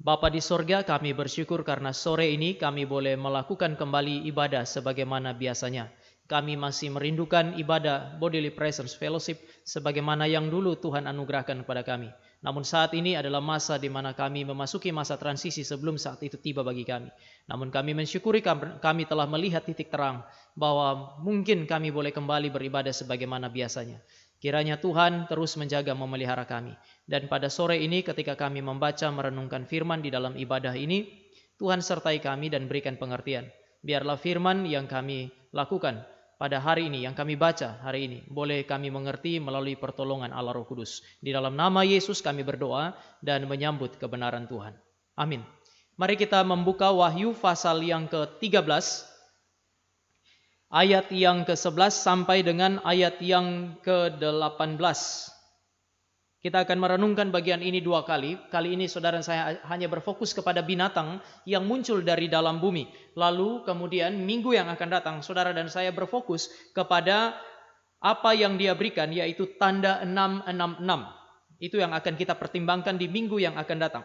Bapa di sorga, kami bersyukur karena sore ini kami boleh melakukan kembali ibadah sebagaimana biasanya. Kami masih merindukan ibadah bodily presence fellowship sebagaimana yang dulu Tuhan anugerahkan kepada kami. Namun saat ini adalah masa di mana kami memasuki masa transisi sebelum saat itu tiba bagi kami. Namun kami mensyukuri kami telah melihat titik terang bahwa mungkin kami boleh kembali beribadah sebagaimana biasanya. Kiranya Tuhan terus menjaga memelihara kami. Dan pada sore ini ketika kami membaca merenungkan firman di dalam ibadah ini, Tuhan sertai kami dan berikan pengertian. Biarlah firman yang kami lakukan pada hari ini, yang kami baca hari ini, boleh kami mengerti melalui pertolongan Allah Roh Kudus. Di dalam nama Yesus kami berdoa dan menyambut kebenaran Tuhan. Amin. Mari kita membuka Wahyu pasal yang ke-13, ayat yang ke-11 sampai dengan ayat yang ke-18. Kita akan merenungkan bagian ini dua kali. Kali ini saudara saya hanya berfokus kepada binatang yang muncul dari dalam bumi. Lalu kemudian minggu yang akan datang saudara dan saya berfokus kepada apa yang dia berikan, yaitu tanda 666. Itu yang akan kita pertimbangkan di minggu yang akan datang.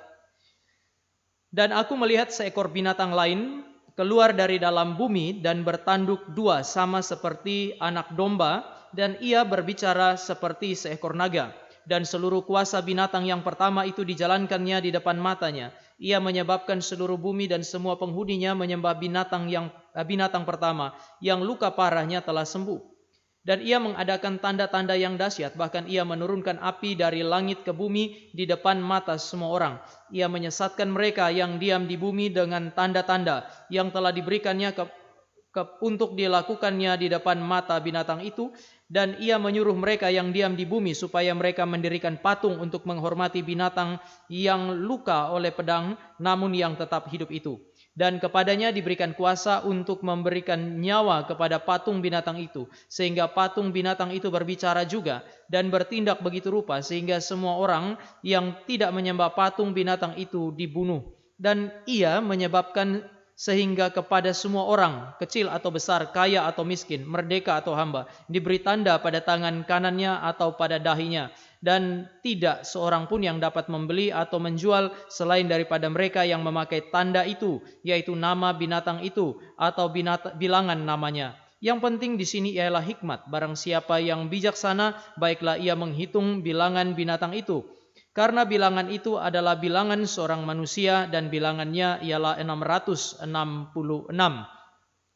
Dan aku melihat seekor binatang lain keluar dari dalam bumi dan bertanduk dua sama seperti anak domba, dan ia berbicara seperti seekor naga. Dan seluruh kuasa binatang yang pertama itu dijalankannya di depan matanya. Ia menyebabkan seluruh bumi dan semua penghuninya menyembah binatang pertama yang luka parahnya telah sembuh. Dan ia mengadakan tanda-tanda yang dahsyat, bahkan ia menurunkan api dari langit ke bumi di depan mata semua orang. Ia menyesatkan mereka yang diam di bumi dengan tanda-tanda yang telah diberikannya untuk dilakukannya di depan mata binatang itu, dan ia menyuruh mereka yang diam di bumi supaya mereka mendirikan patung untuk menghormati binatang yang luka oleh pedang namun yang tetap hidup itu. Dan kepadanya diberikan kuasa untuk memberikan nyawa kepada patung binatang itu, sehingga patung binatang itu berbicara juga dan bertindak begitu rupa sehingga semua orang yang tidak menyembah patung binatang itu dibunuh. Dan ia menyebabkan sehingga kepada semua orang, kecil atau besar, kaya atau miskin, merdeka atau hamba, diberi tanda pada tangan kanannya atau pada dahinya. Dan tidak seorang pun yang dapat membeli atau menjual selain daripada mereka yang memakai tanda itu, yaitu nama binatang itu atau bilangan namanya. Yang penting di sini ialah hikmat. Barang siapa yang bijaksana, baiklah ia menghitung bilangan binatang itu. Karena bilangan itu adalah bilangan seorang manusia dan bilangannya ialah 666.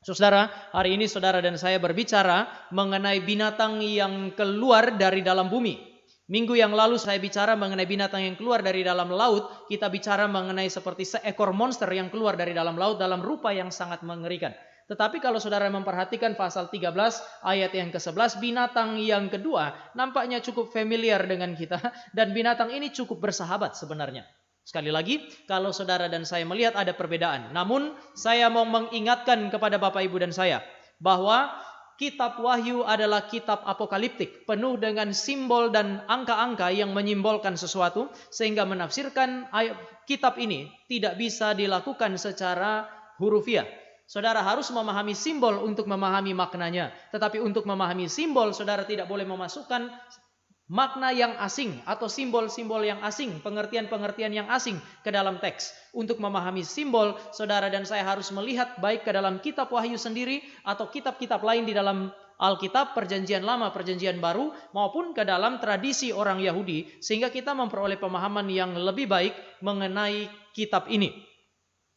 Saudara, hari ini saudara dan saya berbicara mengenai binatang yang keluar dari dalam bumi. Minggu yang lalu saya bicara mengenai binatang yang keluar dari dalam laut. Kita bicara mengenai seperti seekor monster yang keluar dari dalam laut dalam rupa yang sangat mengerikan. Tetapi kalau saudara memperhatikan pasal 13 ayat yang ke-11, binatang yang kedua nampaknya cukup familiar dengan kita dan binatang ini cukup bersahabat sebenarnya. Sekali lagi, kalau saudara dan saya melihat ada perbedaan. Namun saya mau mengingatkan kepada Bapak Ibu dan saya bahwa kitab Wahyu adalah kitab apokaliptik, penuh dengan simbol dan angka-angka yang menyimbolkan sesuatu, sehingga menafsirkan kitab ini tidak bisa dilakukan secara hurufiah. Saudara harus memahami simbol untuk memahami maknanya. Tetapi untuk memahami simbol, saudara tidak boleh memasukkan makna yang asing atau simbol-simbol yang asing, pengertian-pengertian yang asing ke dalam teks. Untuk memahami simbol, saudara dan saya harus melihat baik ke dalam kitab Wahyu sendiri atau kitab-kitab lain di dalam Alkitab, Perjanjian Lama, Perjanjian Baru, maupun ke dalam tradisi orang Yahudi, sehingga kita memperoleh pemahaman yang lebih baik mengenai kitab ini.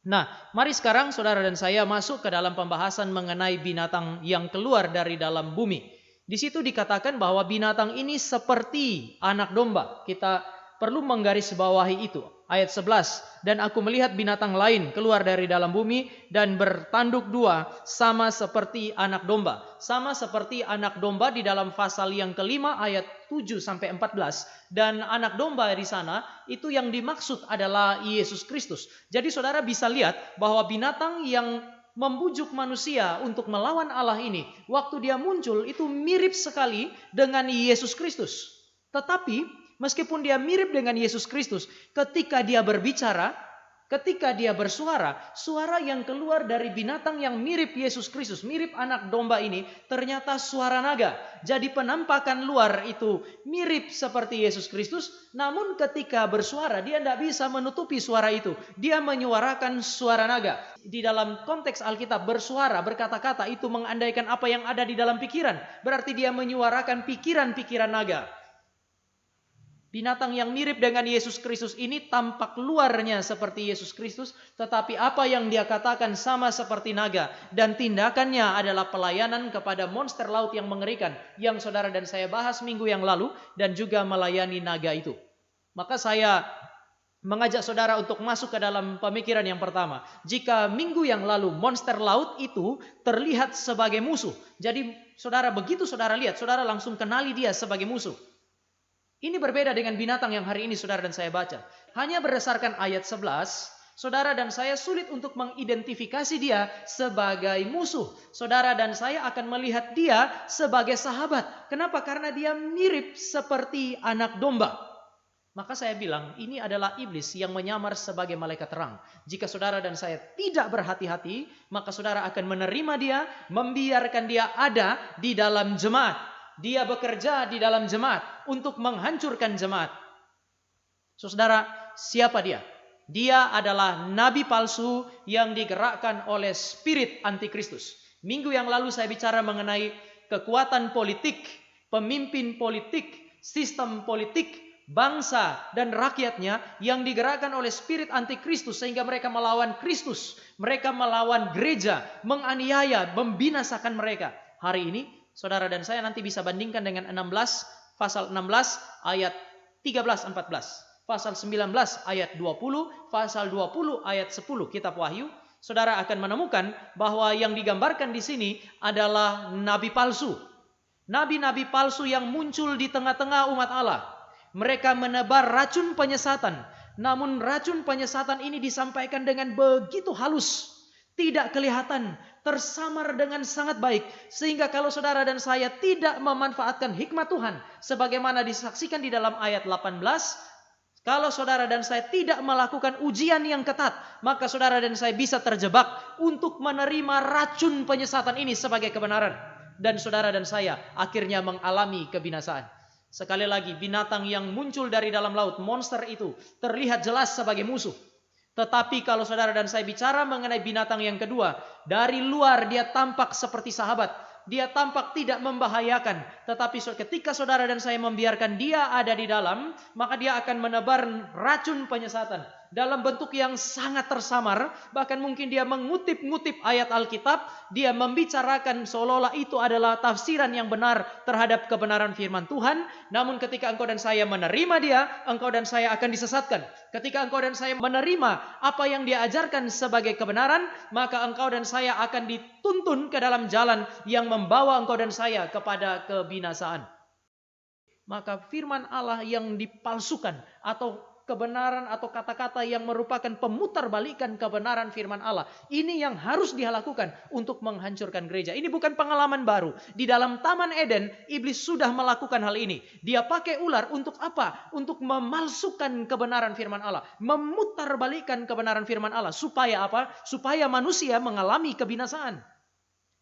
Nah, mari sekarang saudara dan saya masuk ke dalam pembahasan mengenai binatang yang keluar dari dalam bumi. Di situ dikatakan bahwa binatang ini seperti anak domba. Kita perlu menggarisbawahi itu. Ayat 11, dan aku melihat binatang lain keluar dari dalam bumi dan bertanduk dua sama seperti anak domba. Sama seperti anak domba di dalam pasal yang kelima ayat 7-14. Dan anak domba di sana itu yang dimaksud adalah Yesus Kristus. Jadi saudara bisa lihat bahwa binatang yang membujuk manusia untuk melawan Allah ini, waktu dia muncul itu mirip sekali dengan Yesus Kristus. Tetapi meskipun dia mirip dengan Yesus Kristus, ketika dia berbicara, Ketika dia bersuara, suara yang keluar dari binatang yang mirip Yesus Kristus, mirip anak domba ini, ternyata suara naga. Jadi penampakan luar itu mirip seperti Yesus Kristus, namun ketika bersuara, dia tidak bisa menutupi suara itu. Dia menyuarakan suara naga. Di dalam konteks Alkitab, bersuara, berkata-kata itu mengandaikan apa yang ada di dalam pikiran. Berarti dia menyuarakan pikiran-pikiran naga. Binatang yang mirip dengan Yesus Kristus ini tampak luarnya seperti Yesus Kristus, tetapi apa yang dia katakan sama seperti naga, dan tindakannya adalah pelayanan kepada monster laut yang mengerikan, yang saudara dan saya bahas minggu yang lalu, dan juga melayani naga itu. Maka saya mengajak saudara untuk masuk ke dalam pemikiran yang pertama. Jika minggu yang lalu monster laut itu terlihat sebagai musuh, jadi saudara, begitu saudara lihat, saudara langsung kenali dia sebagai musuh. Ini berbeda dengan binatang yang hari ini saudara dan saya baca. Hanya berdasarkan ayat 11, saudara dan saya sulit untuk mengidentifikasi dia sebagai musuh. Saudara dan saya akan melihat dia sebagai sahabat. Kenapa? Karena dia mirip seperti anak domba. Maka saya bilang, ini adalah iblis yang menyamar sebagai malaikat terang. Jika saudara dan saya tidak berhati-hati, maka saudara akan menerima dia, membiarkan dia ada di dalam jemaat. Dia bekerja di dalam jemaat untuk menghancurkan jemaat. Saudara, siapa dia? Dia adalah nabi palsu yang digerakkan oleh spirit antikristus. Minggu yang lalu saya bicara mengenai kekuatan politik, pemimpin politik, sistem politik, bangsa dan rakyatnya yang digerakkan oleh spirit antikristus sehingga mereka melawan Kristus. Mereka melawan gereja, menganiaya, membinasakan mereka. Hari ini saudara dan saya nanti bisa bandingkan dengan pasal 16 ayat 13-14. Pasal 19 ayat 20, pasal 20 ayat 10 kitab Wahyu. Saudara akan menemukan bahwa yang digambarkan di sini adalah nabi palsu. Nabi-nabi palsu yang muncul di tengah-tengah umat Allah. Mereka menebar racun penyesatan. Namun racun penyesatan ini disampaikan dengan begitu halus. Tidak kelihatan, tersamar dengan sangat baik. Sehingga kalau saudara dan saya tidak memanfaatkan hikmat Tuhan, sebagaimana disaksikan di dalam ayat 18, kalau saudara dan saya tidak melakukan ujian yang ketat, maka saudara dan saya bisa terjebak untuk menerima racun penyesatan ini sebagai kebenaran. Dan saudara dan saya akhirnya mengalami kebinasaan. Sekali lagi, binatang yang muncul dari dalam laut, monster itu, terlihat jelas sebagai musuh. Tetapi kalau saudara dan saya bicara mengenai binatang yang kedua, dari luar dia tampak seperti sahabat. Dia tampak tidak membahayakan. Tetapi ketika saudara dan saya membiarkan dia ada di dalam, maka dia akan menebar racun penyesatan. Dalam bentuk yang sangat tersamar, bahkan mungkin dia mengutip-ngutip ayat Alkitab, dia membicarakan seolah-olah itu adalah tafsiran yang benar terhadap kebenaran firman Tuhan. Namun ketika engkau dan saya menerima dia, engkau dan saya akan disesatkan. Ketika engkau dan saya menerima apa yang dia ajarkan sebagai kebenaran, maka engkau dan saya akan dituntun ke dalam jalan yang membawa engkau dan saya kepada kebinasaan. Maka firman Allah yang dipalsukan atau kebenaran atau kata-kata yang merupakan pemutarbalikan kebenaran firman Allah. Ini yang harus dia lakukan untuk menghancurkan gereja. Ini bukan pengalaman baru. Di dalam Taman Eden, iblis sudah melakukan hal ini. Dia pakai ular untuk apa? Untuk memalsukan kebenaran firman Allah. Memutarbalikan kebenaran firman Allah. Supaya apa? Supaya manusia mengalami kebinasaan.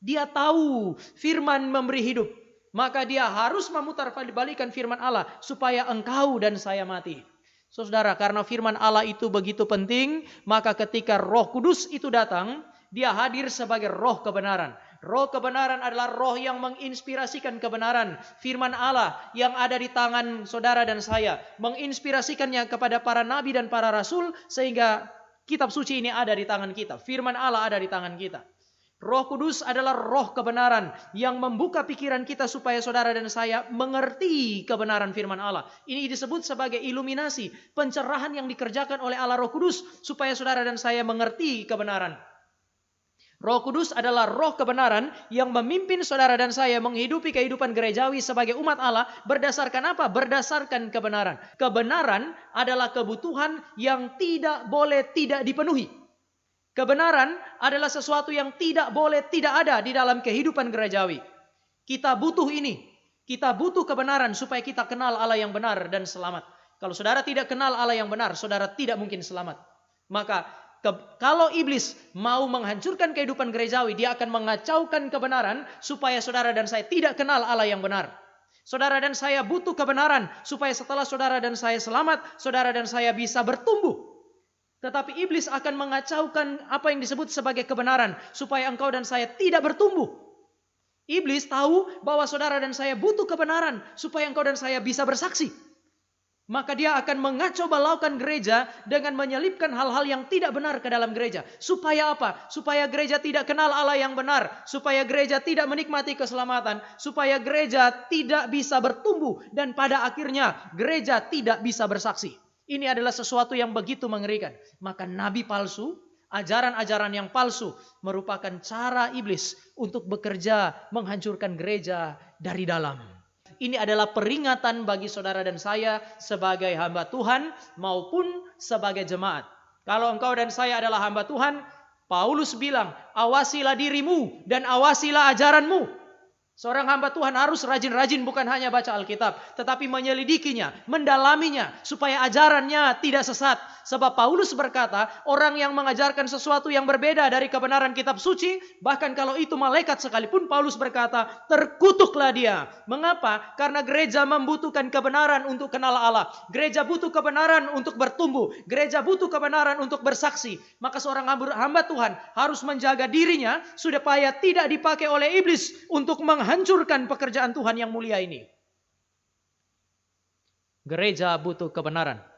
Dia tahu firman memberi hidup. Maka dia harus memutarbalikan firman Allah. Supaya engkau dan saya mati. Saudara, karena firman Allah itu begitu penting, maka ketika Roh Kudus itu datang, dia hadir sebagai roh kebenaran. Roh kebenaran adalah roh yang menginspirasikan kebenaran. Firman Allah yang ada di tangan saudara dan saya, menginspirasikannya kepada para nabi dan para rasul, sehingga kitab suci ini ada di tangan kita. Firman Allah ada di tangan kita. Roh Kudus adalah roh kebenaran yang membuka pikiran kita supaya saudara dan saya mengerti kebenaran firman Allah. Ini disebut sebagai iluminasi, pencerahan yang dikerjakan oleh Allah Roh Kudus supaya saudara dan saya mengerti kebenaran. Roh Kudus adalah roh kebenaran yang memimpin saudara dan saya menghidupi kehidupan gerejawi sebagai umat Allah berdasarkan apa? Berdasarkan kebenaran. Kebenaran adalah kebutuhan yang tidak boleh tidak dipenuhi. Kebenaran adalah sesuatu yang tidak boleh tidak ada di dalam kehidupan gerejawi. Kita butuh ini. Kita butuh kebenaran supaya kita kenal Allah yang benar dan selamat. Kalau saudara tidak kenal Allah yang benar, saudara tidak mungkin selamat. Maka kalau iblis mau menghancurkan kehidupan gerejawi, dia akan mengacaukan kebenaran supaya saudara dan saya tidak kenal Allah yang benar. Saudara dan saya butuh kebenaran supaya setelah saudara dan saya selamat, saudara dan saya bisa bertumbuh. Tetapi iblis akan mengacaukan apa yang disebut sebagai kebenaran supaya engkau dan saya tidak bertumbuh. Iblis tahu bahwa saudara dan saya butuh kebenaran supaya engkau dan saya bisa bersaksi. Maka dia akan mengacau balaukan gereja dengan menyelipkan hal-hal yang tidak benar ke dalam gereja. Supaya apa? Supaya gereja tidak kenal Allah yang benar. Supaya gereja tidak menikmati keselamatan. Supaya gereja tidak bisa bertumbuh. Dan pada akhirnya gereja tidak bisa bersaksi. Ini adalah sesuatu yang begitu mengerikan. Maka nabi palsu, ajaran-ajaran yang palsu merupakan cara iblis untuk bekerja menghancurkan gereja dari dalam. Ini adalah peringatan bagi saudara dan saya sebagai hamba Tuhan maupun sebagai jemaat. Kalau engkau dan saya adalah hamba Tuhan, Paulus bilang, awasilah dirimu dan awasilah ajaranmu. Seorang hamba Tuhan harus rajin-rajin bukan hanya baca Alkitab, tetapi menyelidikinya, mendalaminya, supaya ajarannya tidak sesat. Sebab Paulus berkata, orang yang mengajarkan sesuatu yang berbeda dari kebenaran kitab suci, bahkan kalau itu malaikat sekalipun, Paulus berkata, terkutuklah dia. Mengapa? Karena gereja membutuhkan kebenaran untuk kenal Allah. Gereja butuh kebenaran untuk bertumbuh. Gereja butuh kebenaran untuk bersaksi. Maka seorang hamba Tuhan harus menjaga dirinya supaya tidak dipakai oleh iblis untuk menghancurkan pekerjaan Tuhan yang mulia ini. Gereja butuh kebenaran.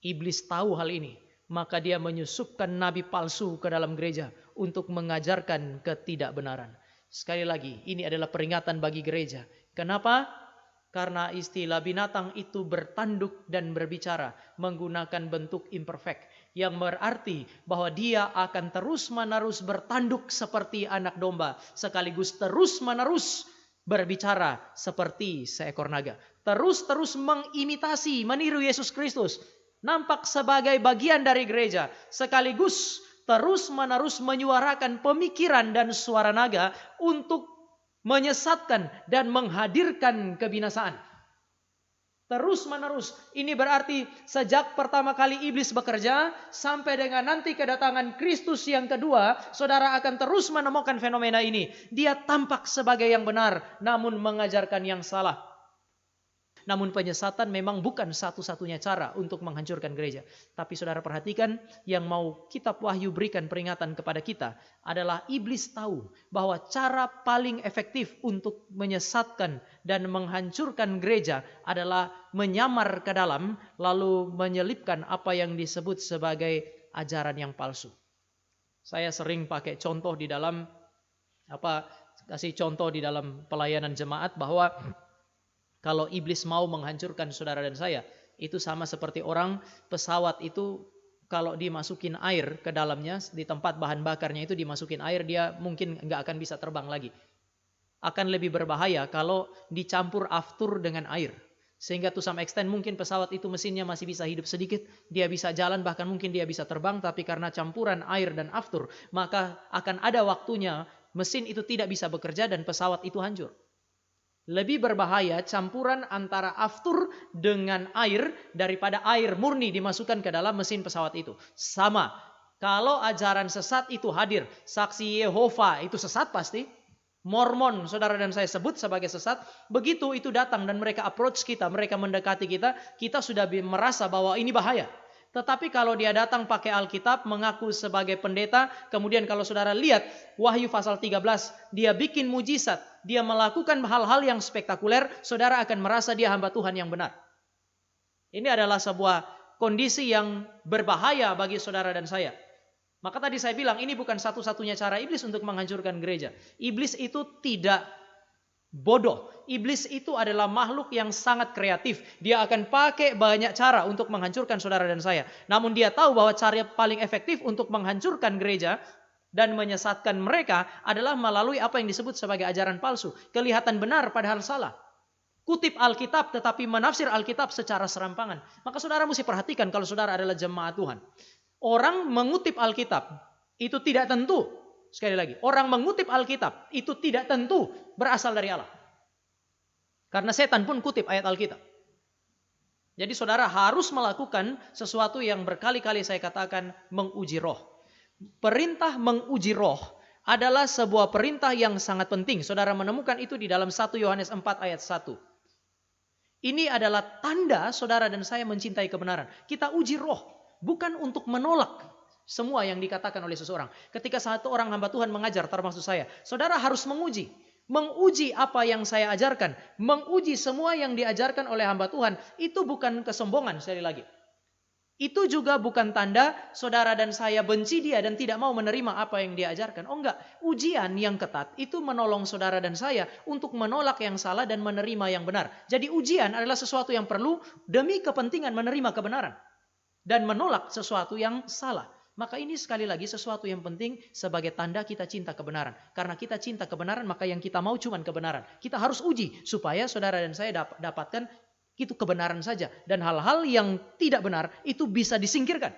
Iblis tahu hal ini, maka dia menyusupkan nabi palsu ke dalam gereja untuk mengajarkan ketidakbenaran. Sekali lagi, ini adalah peringatan bagi gereja. Kenapa? Karena istilah binatang itu bertanduk dan berbicara menggunakan bentuk imperfect, yang berarti bahwa dia akan terus-menerus bertanduk seperti anak domba, sekaligus terus-menerus berbicara seperti seekor naga. Terus-terus mengimitasi, meniru Yesus Kristus. Nampak sebagai bagian dari gereja, sekaligus terus-menerus menyuarakan pemikiran dan suara naga untuk menyesatkan dan menghadirkan kebinasaan. Terus-menerus. Ini berarti sejak pertama kali iblis bekerja sampai dengan nanti kedatangan Kristus yang kedua, saudara akan terus menemukan fenomena ini. Dia tampak sebagai yang benar, namun mengajarkan yang salah. Namun penyesatan memang bukan satu-satunya cara untuk menghancurkan gereja. Tapi saudara perhatikan, yang mau kitab Wahyu berikan peringatan kepada kita adalah iblis tahu bahwa cara paling efektif untuk menyesatkan dan menghancurkan gereja adalah menyamar ke dalam lalu menyelipkan apa yang disebut sebagai ajaran yang palsu. Saya sering pakai contoh di dalam kasih contoh di dalam pelayanan jemaat bahwa kalau iblis mau menghancurkan saudara dan saya, itu sama seperti orang pesawat itu kalau dimasukin air ke dalamnya, di tempat bahan bakarnya itu dimasukin air, dia mungkin nggak akan bisa terbang lagi. Akan lebih berbahaya kalau dicampur aftur dengan air. Sehingga to some extent mungkin pesawat itu mesinnya masih bisa hidup sedikit, dia bisa jalan, bahkan mungkin dia bisa terbang, tapi karena campuran air dan aftur, maka akan ada waktunya mesin itu tidak bisa bekerja dan pesawat itu hancur. Lebih berbahaya campuran antara aftur dengan air daripada air murni dimasukkan ke dalam mesin pesawat itu. Sama, kalau ajaran sesat itu hadir, saksi Yehova itu sesat pasti. Mormon, saudara dan saya sebut sebagai sesat. Begitu itu datang dan mereka approach kita, mereka mendekati kita, kita sudah merasa bahwa ini bahaya. Tetapi kalau dia datang pakai Alkitab, mengaku sebagai pendeta, kemudian kalau saudara lihat Wahyu pasal 13, dia bikin mujizat, dia melakukan hal-hal yang spektakuler, saudara akan merasa dia hamba Tuhan yang benar. Ini adalah sebuah kondisi yang berbahaya bagi saudara dan saya. Maka tadi saya bilang ini bukan satu-satunya cara iblis untuk menghancurkan gereja. Iblis itu tidak bodoh. Iblis itu adalah makhluk yang sangat kreatif. Dia akan pakai banyak cara untuk menghancurkan saudara dan saya. Namun dia tahu bahwa cara paling efektif untuk menghancurkan gereja dan menyesatkan mereka adalah melalui apa yang disebut sebagai ajaran palsu. Kelihatan benar padahal salah. Kutip Alkitab tetapi menafsir Alkitab secara serampangan. Maka saudara mesti perhatikan kalau saudara adalah jemaat Tuhan. Orang mengutip Alkitab itu tidak tentu. Sekali lagi, orang mengutip Alkitab itu tidak tentu berasal dari Allah. Karena setan pun kutip ayat Alkitab. Jadi saudara harus melakukan sesuatu yang berkali-kali saya katakan menguji roh. Perintah menguji roh adalah sebuah perintah yang sangat penting. Saudara menemukan itu di dalam 1 Yohanes 4 ayat 1. Ini adalah tanda saudara dan saya mencintai kebenaran. Kita uji roh, bukan untuk menolak semua yang dikatakan oleh seseorang. Ketika satu orang hamba Tuhan mengajar, termasuk saya, saudara harus menguji. Menguji apa yang saya ajarkan, menguji semua yang diajarkan oleh hamba Tuhan, itu bukan kesombongan sekali lagi. Itu juga bukan tanda saudara dan saya benci dia dan tidak mau menerima apa yang dia ajarkan. Oh enggak, ujian yang ketat itu menolong saudara dan saya untuk menolak yang salah dan menerima yang benar. Jadi ujian adalah sesuatu yang perlu demi kepentingan menerima kebenaran dan menolak sesuatu yang salah. Maka ini sekali lagi sesuatu yang penting sebagai tanda kita cinta kebenaran. Karena kita cinta kebenaran, maka yang kita mau cuma kebenaran. Kita harus uji supaya saudara dan saya dapatkan itu kebenaran saja. Dan hal-hal yang tidak benar itu bisa disingkirkan.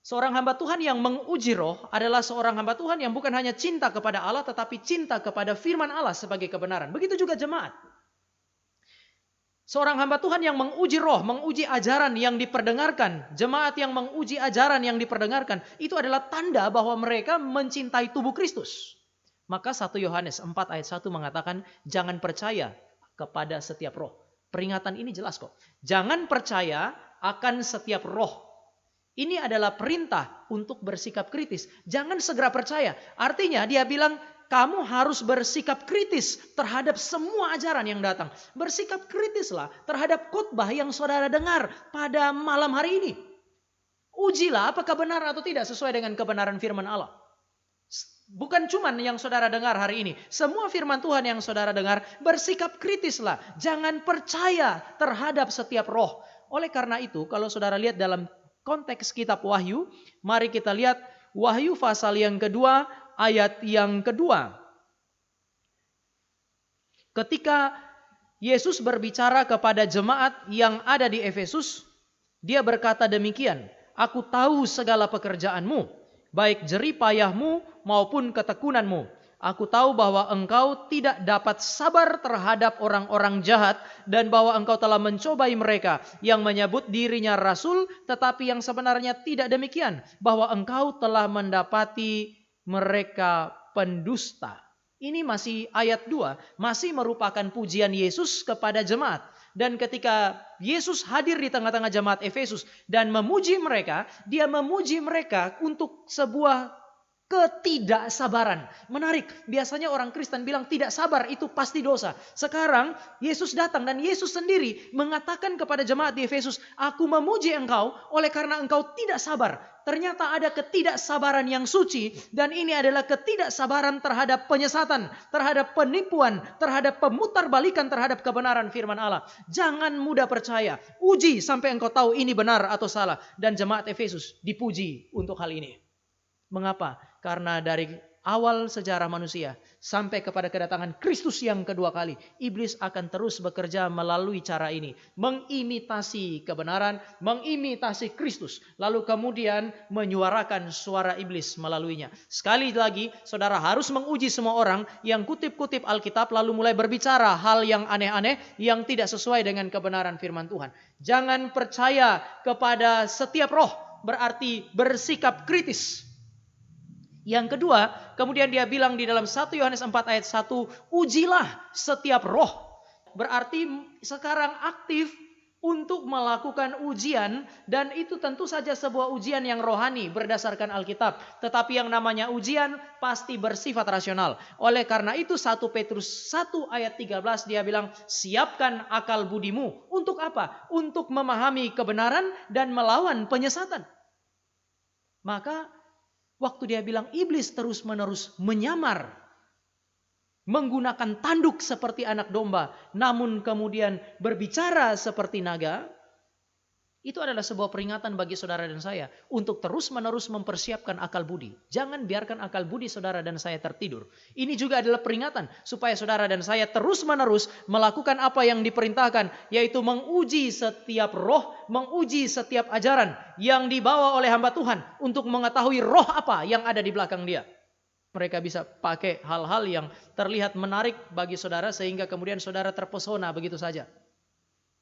Seorang hamba Tuhan yang menguji roh adalah seorang hamba Tuhan yang bukan hanya cinta kepada Allah, tetapi cinta kepada firman Allah sebagai kebenaran. Begitu juga jemaat. Seorang hamba Tuhan yang menguji roh, menguji ajaran yang diperdengarkan. Jemaat yang menguji ajaran yang diperdengarkan. Itu adalah tanda bahwa mereka mencintai tubuh Kristus. Maka 1 Yohanes 4 ayat 1 mengatakan, jangan percaya kepada setiap roh. Peringatan ini jelas kok. Jangan percaya akan setiap roh. Ini adalah perintah untuk bersikap kritis. Jangan segera percaya. Artinya dia bilang, kamu harus bersikap kritis terhadap semua ajaran yang datang. Bersikap kritislah terhadap khotbah yang saudara dengar pada malam hari ini. Ujilah apakah benar atau tidak sesuai dengan kebenaran firman Allah. Bukan cuma yang saudara dengar hari ini. Semua firman Tuhan yang saudara dengar, bersikap kritislah. Jangan percaya terhadap setiap roh. Oleh karena itu, kalau saudara lihat dalam konteks kitab Wahyu, mari kita lihat Wahyu pasal yang kedua, ayat yang kedua. Ketika Yesus berbicara kepada jemaat yang ada di Efesus, dia berkata demikian, aku tahu segala pekerjaanmu, baik jerih payahmu maupun ketekunanmu. Aku tahu bahwa engkau tidak dapat sabar terhadap orang-orang jahat dan bahwa engkau telah mencobai mereka yang menyebut dirinya rasul tetapi yang sebenarnya tidak demikian, bahwa engkau telah mendapati mereka pendusta. Ini masih ayat 2, masih merupakan pujian Yesus kepada jemaat. Dan ketika Yesus hadir di tengah-tengah jemaat Efesus dan memuji mereka, dia memuji mereka untuk sebuah ketidaksabaran. Menarik, biasanya orang Kristen bilang tidak sabar itu pasti dosa. Sekarang Yesus datang dan Yesus sendiri mengatakan kepada jemaat di Efesus, aku memuji engkau oleh karena engkau tidak sabar. Ternyata ada ketidaksabaran yang suci dan ini adalah ketidaksabaran terhadap penyesatan, terhadap penipuan, terhadap pemutarbalikan terhadap kebenaran firman Allah. Jangan mudah percaya, uji sampai engkau tahu ini benar atau salah. Dan jemaat Efesus dipuji untuk hal ini. Mengapa? Karena dari awal sejarah manusia sampai kepada kedatangan Kristus yang kedua kali, iblis akan terus bekerja melalui cara ini, mengimitasi kebenaran, mengimitasi Kristus, lalu kemudian menyuarakan suara iblis melaluinya. Sekali lagi, saudara harus menguji semua orang yang kutip-kutip Alkitab lalu mulai berbicara hal yang aneh-aneh yang tidak sesuai dengan kebenaran firman Tuhan. Jangan percaya kepada setiap roh, berarti bersikap kritis. Yang kedua, kemudian dia bilang di dalam 1 Yohanes 4 ayat 1, ujilah setiap roh. Berarti sekarang aktif untuk melakukan ujian, dan itu tentu saja sebuah ujian yang rohani berdasarkan Alkitab. Tetapi yang namanya ujian pasti bersifat rasional. Oleh karena itu 1 Petrus 1 ayat 13 dia bilang, siapkan akal budimu. Untuk apa? Untuk memahami kebenaran dan melawan penyesatan. Maka waktu dia bilang iblis terus-menerus menyamar, menggunakan tanduk seperti anak domba, namun kemudian berbicara seperti naga, itu adalah sebuah peringatan bagi saudara dan saya untuk terus-menerus mempersiapkan akal budi. Jangan biarkan akal budi saudara dan saya tertidur. Ini juga adalah peringatan supaya saudara dan saya terus-menerus melakukan apa yang diperintahkan, yaitu menguji setiap roh, menguji setiap ajaran yang dibawa oleh hamba Tuhan untuk mengetahui roh apa yang ada di belakang dia. Mereka bisa pakai hal-hal yang terlihat menarik bagi saudara sehingga kemudian saudara terpesona begitu saja.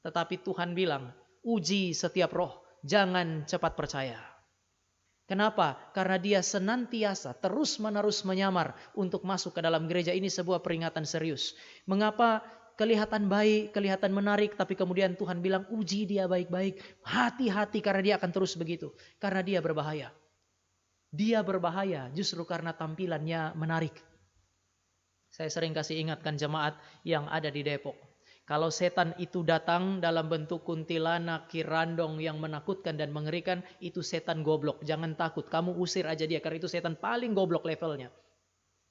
Tetapi Tuhan bilang, uji setiap roh, jangan cepat percaya. Kenapa? Karena dia senantiasa terus-menerus menyamar untuk masuk ke dalam gereja. Ini sebuah peringatan serius. Mengapa kelihatan baik, kelihatan menarik, tapi kemudian Tuhan bilang uji dia baik-baik. Hati-hati karena dia akan terus begitu. Karena dia berbahaya. Dia berbahaya justru karena tampilannya menarik. Saya sering kasih ingatkan jemaat yang ada di Depok. Kalau setan itu datang dalam bentuk kuntilanak, kirandong yang menakutkan dan mengerikan, itu setan goblok. Jangan takut, kamu usir aja dia, karena itu setan paling goblok levelnya.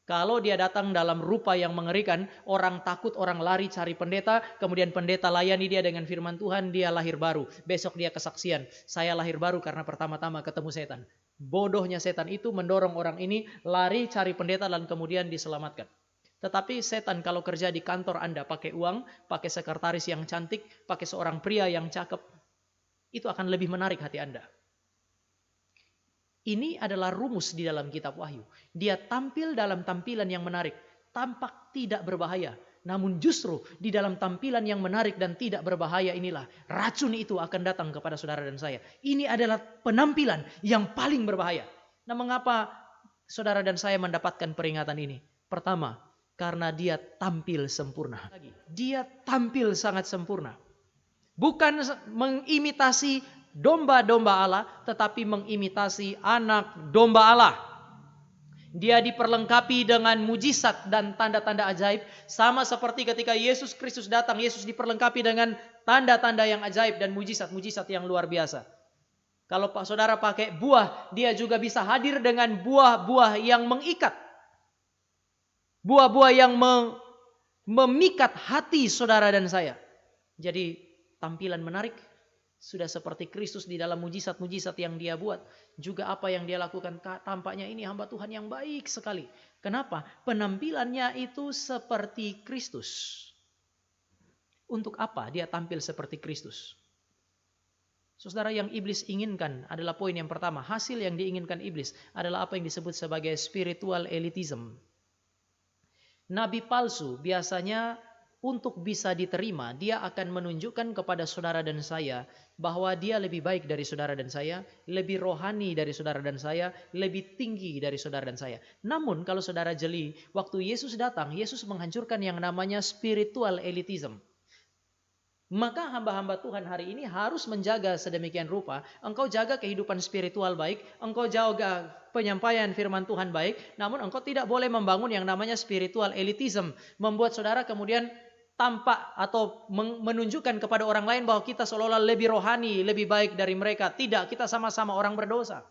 Kalau dia datang dalam rupa yang mengerikan, orang takut, orang lari cari pendeta, kemudian pendeta layani dia dengan firman Tuhan, dia lahir baru. Besok dia kesaksian, saya lahir baru karena pertama-tama ketemu setan. Bodohnya setan itu mendorong orang ini lari cari pendeta dan kemudian diselamatkan. Tetapi setan kalau kerja di kantor Anda pakai uang, pakai sekretaris yang cantik, pakai seorang pria yang cakep, itu akan lebih menarik hati Anda. Ini adalah rumus di dalam kitab Wahyu. Dia tampil dalam tampilan yang menarik, tampak tidak berbahaya. Namun justru di dalam tampilan yang menarik dan tidak berbahaya inilah racun itu akan datang kepada saudara dan saya. Ini adalah penampilan yang paling berbahaya. Nah, mengapa saudara dan saya mendapatkan peringatan ini? Pertama, karena dia tampil sempurna. Dia tampil sangat sempurna. Bukan mengimitasi domba-domba Allah, tetapi mengimitasi anak domba Allah. Dia diperlengkapi dengan mujizat dan tanda-tanda ajaib. Sama seperti ketika Yesus Kristus datang, Yesus diperlengkapi dengan tanda-tanda yang ajaib dan mujizat-mujizat yang luar biasa. Kalau Pak Saudara pakai buah, dia juga bisa hadir dengan buah-buah yang mengikat. Buah-buah yang memikat hati saudara dan saya. Jadi tampilan menarik. Sudah seperti Kristus di dalam mujizat-mujizat yang dia buat. Juga apa yang dia lakukan. Tampaknya ini hamba Tuhan yang baik sekali. Kenapa? Penampilannya itu seperti Kristus. Untuk apa dia tampil seperti Kristus? Saudara, yang iblis inginkan adalah poin yang pertama. Hasil yang diinginkan iblis adalah apa yang disebut sebagai spiritual elitism. Nabi palsu biasanya untuk bisa diterima, dia akan menunjukkan kepada saudara dan saya bahwa dia lebih baik dari saudara dan saya, lebih rohani dari saudara dan saya, lebih tinggi dari saudara dan saya. Namun kalau saudara jeli, waktu Yesus datang, Yesus menghancurkan yang namanya spiritual elitism. Maka hamba-hamba Tuhan hari ini harus menjaga sedemikian rupa. Engkau jaga kehidupan spiritual baik, engkau jaga penyampaian firman Tuhan baik, namun engkau tidak boleh membangun yang namanya spiritual elitism. Membuat saudara kemudian tampak atau menunjukkan kepada orang lain bahwa kita seolah-olah lebih rohani, lebih baik dari mereka. Tidak, kita sama-sama orang berdosa.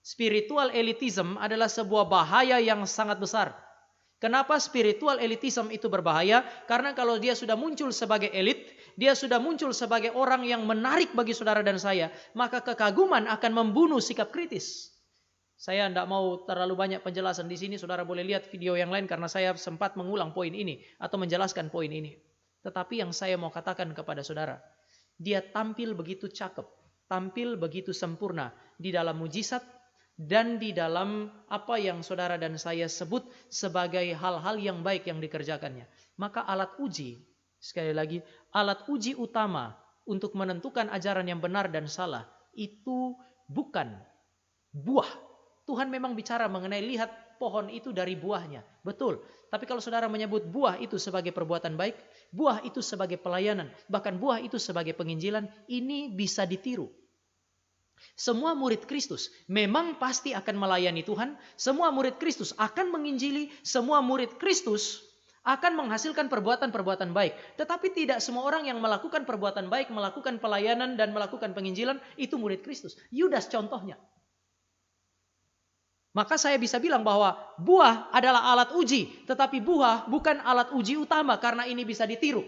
Spiritual elitism adalah sebuah bahaya yang sangat besar. Kenapa spiritual elitism itu berbahaya? Karena kalau dia sudah muncul sebagai elit, dia sudah muncul sebagai orang yang menarik bagi saudara dan saya, maka kekaguman akan membunuh sikap kritis. Saya tidak mau terlalu banyak penjelasan di sini, saudara boleh lihat video yang lain karena saya sempat mengulang poin ini atau menjelaskan poin ini. Tetapi yang saya mau katakan kepada saudara, dia tampil begitu cakep, tampil begitu sempurna di dalam mujizat, dan di dalam apa yang saudara dan saya sebut sebagai hal-hal yang baik yang dikerjakannya. Maka alat uji, sekali lagi, alat uji utama untuk menentukan ajaran yang benar dan salah itu bukan buah. Tuhan memang bicara mengenai lihat pohon itu dari buahnya, betul. Tapi kalau saudara menyebut buah itu sebagai perbuatan baik, buah itu sebagai pelayanan, bahkan buah itu sebagai penginjilan, ini bisa ditiru. Semua murid Kristus memang pasti akan melayani Tuhan. Semua murid Kristus akan menginjili. Semua murid Kristus akan menghasilkan perbuatan-perbuatan baik. Tetapi tidak semua orang yang melakukan perbuatan baik, melakukan pelayanan dan melakukan penginjilan itu murid Kristus. Yudas contohnya. Maka saya bisa bilang bahwa buah adalah alat uji. Tetapi buah bukan alat uji utama karena ini bisa ditiru.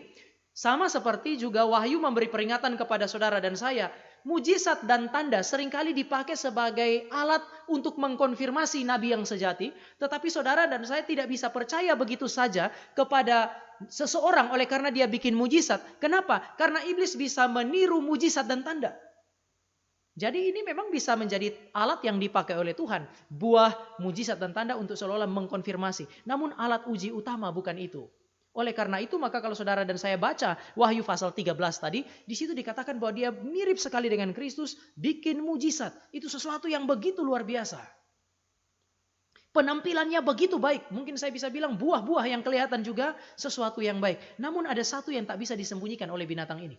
Sama seperti juga Wahyu memberi peringatan kepada saudara dan saya. Mujizat dan tanda seringkali dipakai sebagai alat untuk mengkonfirmasi nabi yang sejati. Tetapi saudara dan saya tidak bisa percaya begitu saja kepada seseorang oleh karena dia bikin mujizat. Kenapa? Karena iblis bisa meniru mujizat dan tanda. Jadi ini memang bisa menjadi alat yang dipakai oleh Tuhan. Buah, mujizat dan tanda untuk seolah-olah mengkonfirmasi. Namun alat uji utama bukan itu. Oleh karena itu maka kalau saudara dan saya baca Wahyu pasal 13 tadi, di situ dikatakan bahwa dia mirip sekali dengan Kristus, bikin mujizat. Itu sesuatu yang begitu luar biasa. Penampilannya begitu baik. Mungkin saya bisa bilang buah-buah yang kelihatan juga sesuatu yang baik. Namun ada satu yang tak bisa disembunyikan oleh binatang ini.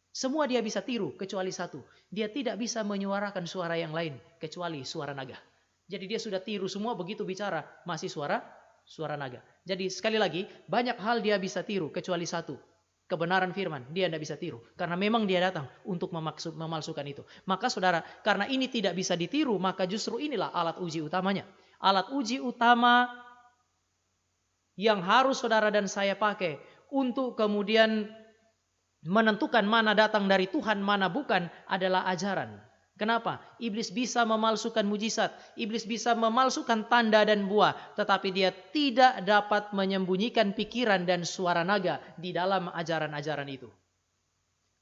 Semua dia bisa tiru kecuali satu. Dia tidak bisa menyuarakan suara yang lain kecuali suara naga. Jadi dia sudah tiru semua, begitu bicara masih suara naga. Jadi sekali lagi, banyak hal dia bisa tiru kecuali satu. Kebenaran firman, dia tidak bisa tiru. Karena memang dia datang untuk memalsukan itu. Maka saudara, karena ini tidak bisa ditiru, maka justru inilah alat uji utamanya. Alat uji utama yang harus saudara dan saya pakai untuk kemudian menentukan mana datang dari Tuhan, mana bukan, adalah ajaran. Kenapa? Iblis bisa memalsukan mujizat, iblis bisa memalsukan tanda dan buah, tetapi dia tidak dapat menyembunyikan pikiran dan suara naga di dalam ajaran-ajaran itu.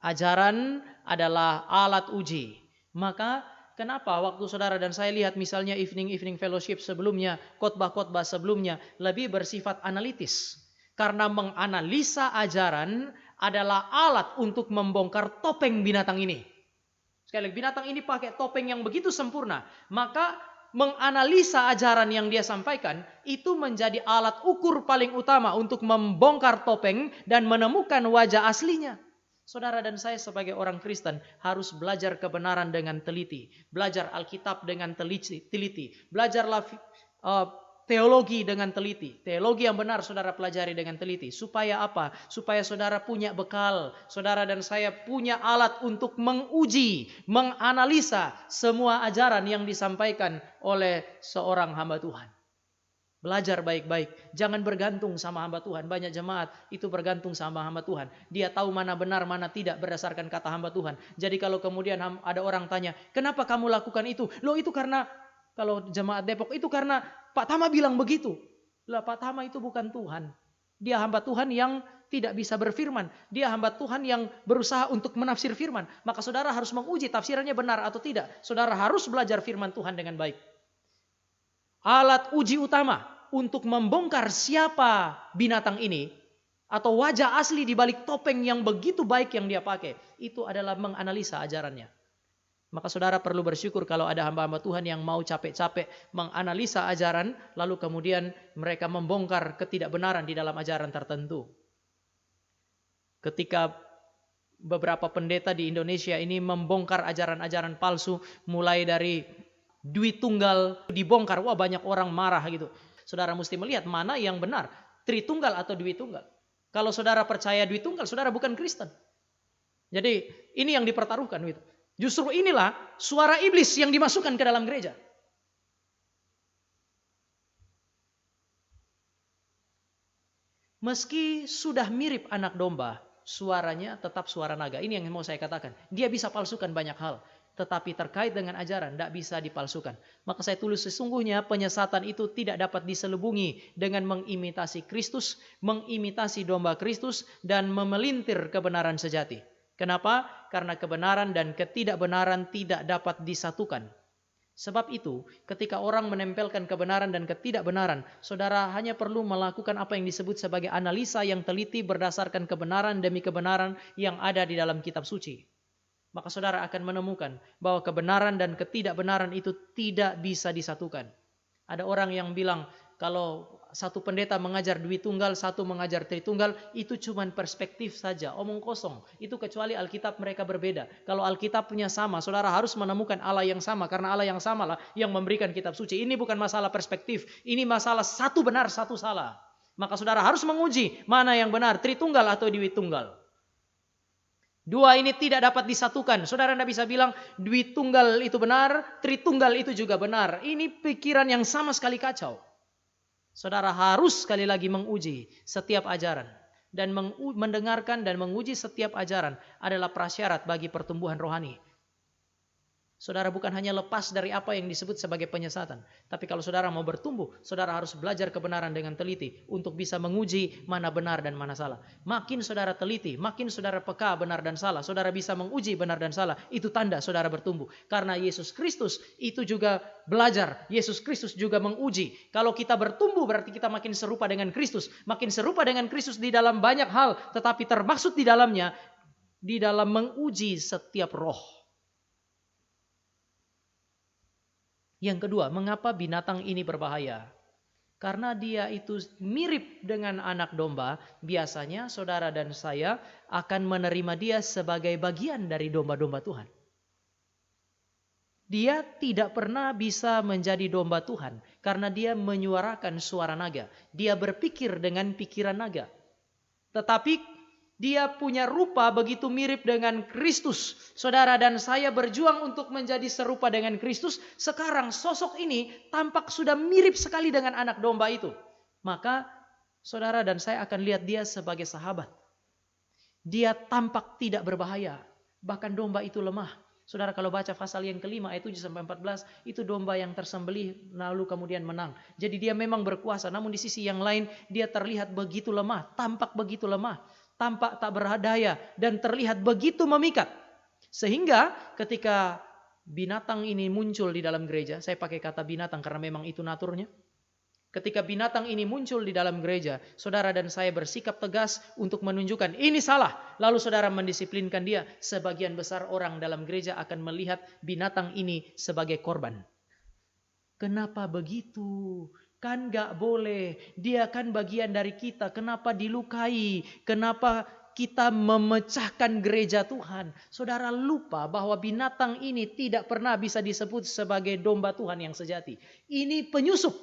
Ajaran adalah alat uji. Maka kenapa waktu saudara dan saya lihat misalnya evening fellowship sebelumnya, khotbah-khotbah sebelumnya lebih bersifat analitis. Karena menganalisa ajaran adalah alat untuk membongkar topeng binatang ini. Sekali lagi, binatang ini pakai topeng yang begitu sempurna. Maka menganalisa ajaran yang dia sampaikan itu menjadi alat ukur paling utama untuk membongkar topeng dan menemukan wajah aslinya. Saudara dan saya sebagai orang Kristen harus belajar kebenaran dengan teliti. Belajar Alkitab dengan teliti. Belajarlah teologi dengan teliti. Teologi yang benar saudara pelajari dengan teliti. Supaya apa? Supaya saudara punya bekal. Saudara dan saya punya alat untuk menguji, menganalisa semua ajaran yang disampaikan oleh seorang hamba Tuhan. Belajar baik-baik. Jangan bergantung sama hamba Tuhan. Banyak jemaat itu bergantung sama hamba Tuhan. Dia tahu mana benar, mana tidak berdasarkan kata hamba Tuhan. Jadi kalau kemudian ada orang tanya, kenapa kamu lakukan itu? Loh itu karena, kalau jemaat Depok itu karena Pak Tama bilang begitu. Lah Pak Tama itu bukan Tuhan. Dia hamba Tuhan yang tidak bisa berfirman. Dia hamba Tuhan yang berusaha untuk menafsir firman. Maka saudara harus menguji tafsirannya benar atau tidak. Saudara harus belajar firman Tuhan dengan baik. Alat uji utama untuk membongkar siapa binatang ini atau wajah asli di balik topeng yang begitu baik yang dia pakai, itu adalah menganalisa ajarannya. Maka saudara perlu bersyukur kalau ada hamba-hamba Tuhan yang mau capek-capek menganalisa ajaran, lalu kemudian mereka membongkar ketidakbenaran di dalam ajaran tertentu. Ketika beberapa pendeta di Indonesia ini membongkar ajaran-ajaran palsu, mulai dari duit tunggal dibongkar, wah banyak orang marah gitu. Saudara mesti melihat mana yang benar, Tritunggal atau duit tunggal. Kalau saudara percaya duit tunggal, saudara bukan Kristen. Jadi ini yang dipertaruhkan gitu. Justru inilah suara iblis yang dimasukkan ke dalam gereja. Meski sudah mirip anak domba, suaranya tetap suara naga. Ini yang mau saya katakan. Dia bisa palsukan banyak hal. Tetapi terkait dengan ajaran tidak bisa dipalsukan. Maka saya tulis sesungguhnya penyesatan itu tidak dapat diselubungi dengan mengimitasi Kristus, mengimitasi domba Kristus, dan memelintir kebenaran sejati. Kenapa? Karena kebenaran dan ketidakbenaran tidak dapat disatukan. Sebab itu, ketika orang menempelkan kebenaran dan ketidakbenaran, saudara hanya perlu melakukan apa yang disebut sebagai analisa yang teliti berdasarkan kebenaran demi kebenaran yang ada di dalam kitab suci. Maka saudara akan menemukan bahwa kebenaran dan ketidakbenaran itu tidak bisa disatukan. Ada orang yang bilang kalau satu pendeta mengajar duit tunggal, satu mengajar tritunggal, itu cuma perspektif saja, omong kosong. Itu kecuali Alkitab mereka berbeda. Kalau Alkitabnya sama, saudara harus menemukan Allah yang sama, karena Allah yang sama lah yang memberikan kitab suci. Ini bukan masalah perspektif, ini masalah satu benar, satu salah. Maka saudara harus menguji mana yang benar, tritunggal atau duit tunggal. Dua ini tidak dapat disatukan. Saudara tidak bisa bilang duit tunggal itu benar, tritunggal itu juga benar. Ini pikiran yang sama sekali kacau. Saudara harus sekali lagi menguji setiap ajaran. Dan mendengarkan dan menguji setiap ajaran adalah prasyarat bagi pertumbuhan rohani. Saudara bukan hanya lepas dari apa yang disebut sebagai penyesatan. Tapi kalau saudara mau bertumbuh, saudara harus belajar kebenaran dengan teliti untuk bisa menguji mana benar dan mana salah. Makin saudara teliti, makin saudara peka benar dan salah, saudara bisa menguji benar dan salah. Itu tanda saudara bertumbuh. Karena Yesus Kristus itu juga belajar. Yesus Kristus juga menguji. Kalau kita bertumbuh berarti kita makin serupa dengan Kristus. Makin serupa dengan Kristus di dalam banyak hal. Tetapi termaksud di dalamnya, di dalam menguji setiap roh. Yang kedua, mengapa binatang ini berbahaya? Karena dia itu mirip dengan anak domba, biasanya saudara dan saya akan menerima dia sebagai bagian dari domba-domba Tuhan. Dia tidak pernah bisa menjadi domba Tuhan karena dia menyuarakan suara naga. Dia berpikir dengan pikiran naga. Tetapi dia punya rupa begitu mirip dengan Kristus. Saudara dan saya berjuang untuk menjadi serupa dengan Kristus. Sekarang sosok ini tampak sudah mirip sekali dengan anak domba itu. Maka saudara dan saya akan lihat dia sebagai sahabat. Dia tampak tidak berbahaya. Bahkan domba itu lemah. Saudara kalau baca pasal yang kelima ayat 7-14. Itu domba yang tersembelih lalu kemudian menang. Jadi dia memang berkuasa. Namun di sisi yang lain dia terlihat begitu lemah. Tampak begitu lemah. Tampak tak berdaya dan terlihat begitu memikat. Sehingga ketika binatang ini muncul di dalam gereja, saya pakai kata binatang karena memang itu naturnya. Ketika binatang ini muncul di dalam gereja, saudara dan saya bersikap tegas untuk menunjukkan ini salah. Lalu saudara mendisiplinkan dia. Sebagian besar orang dalam gereja akan melihat binatang ini sebagai korban. Kenapa begitu? Kan gak boleh, dia kan bagian dari kita, kenapa dilukai, kenapa kita memecahkan gereja Tuhan. Saudara lupa bahwa binatang ini tidak pernah bisa disebut sebagai domba Tuhan yang sejati. Ini penyusup,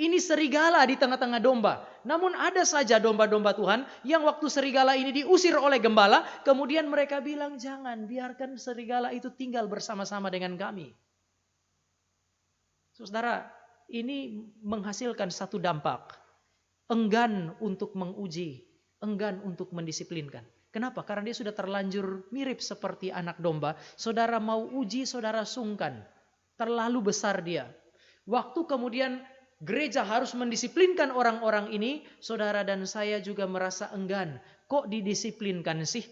ini serigala di tengah-tengah domba. Namun ada saja domba-domba Tuhan yang waktu serigala ini diusir oleh gembala, kemudian mereka bilang jangan, biarkan serigala itu tinggal bersama-sama dengan kami. Saudara, ini menghasilkan satu dampak. Enggan untuk menguji, enggan untuk mendisiplinkan. Kenapa? Karena dia sudah terlanjur mirip seperti anak domba. Saudara mau uji, saudara sungkan. Terlalu besar dia. Waktu kemudian gereja harus mendisiplinkan orang-orang ini, saudara dan saya juga merasa enggan. Kok didisiplinkan sih?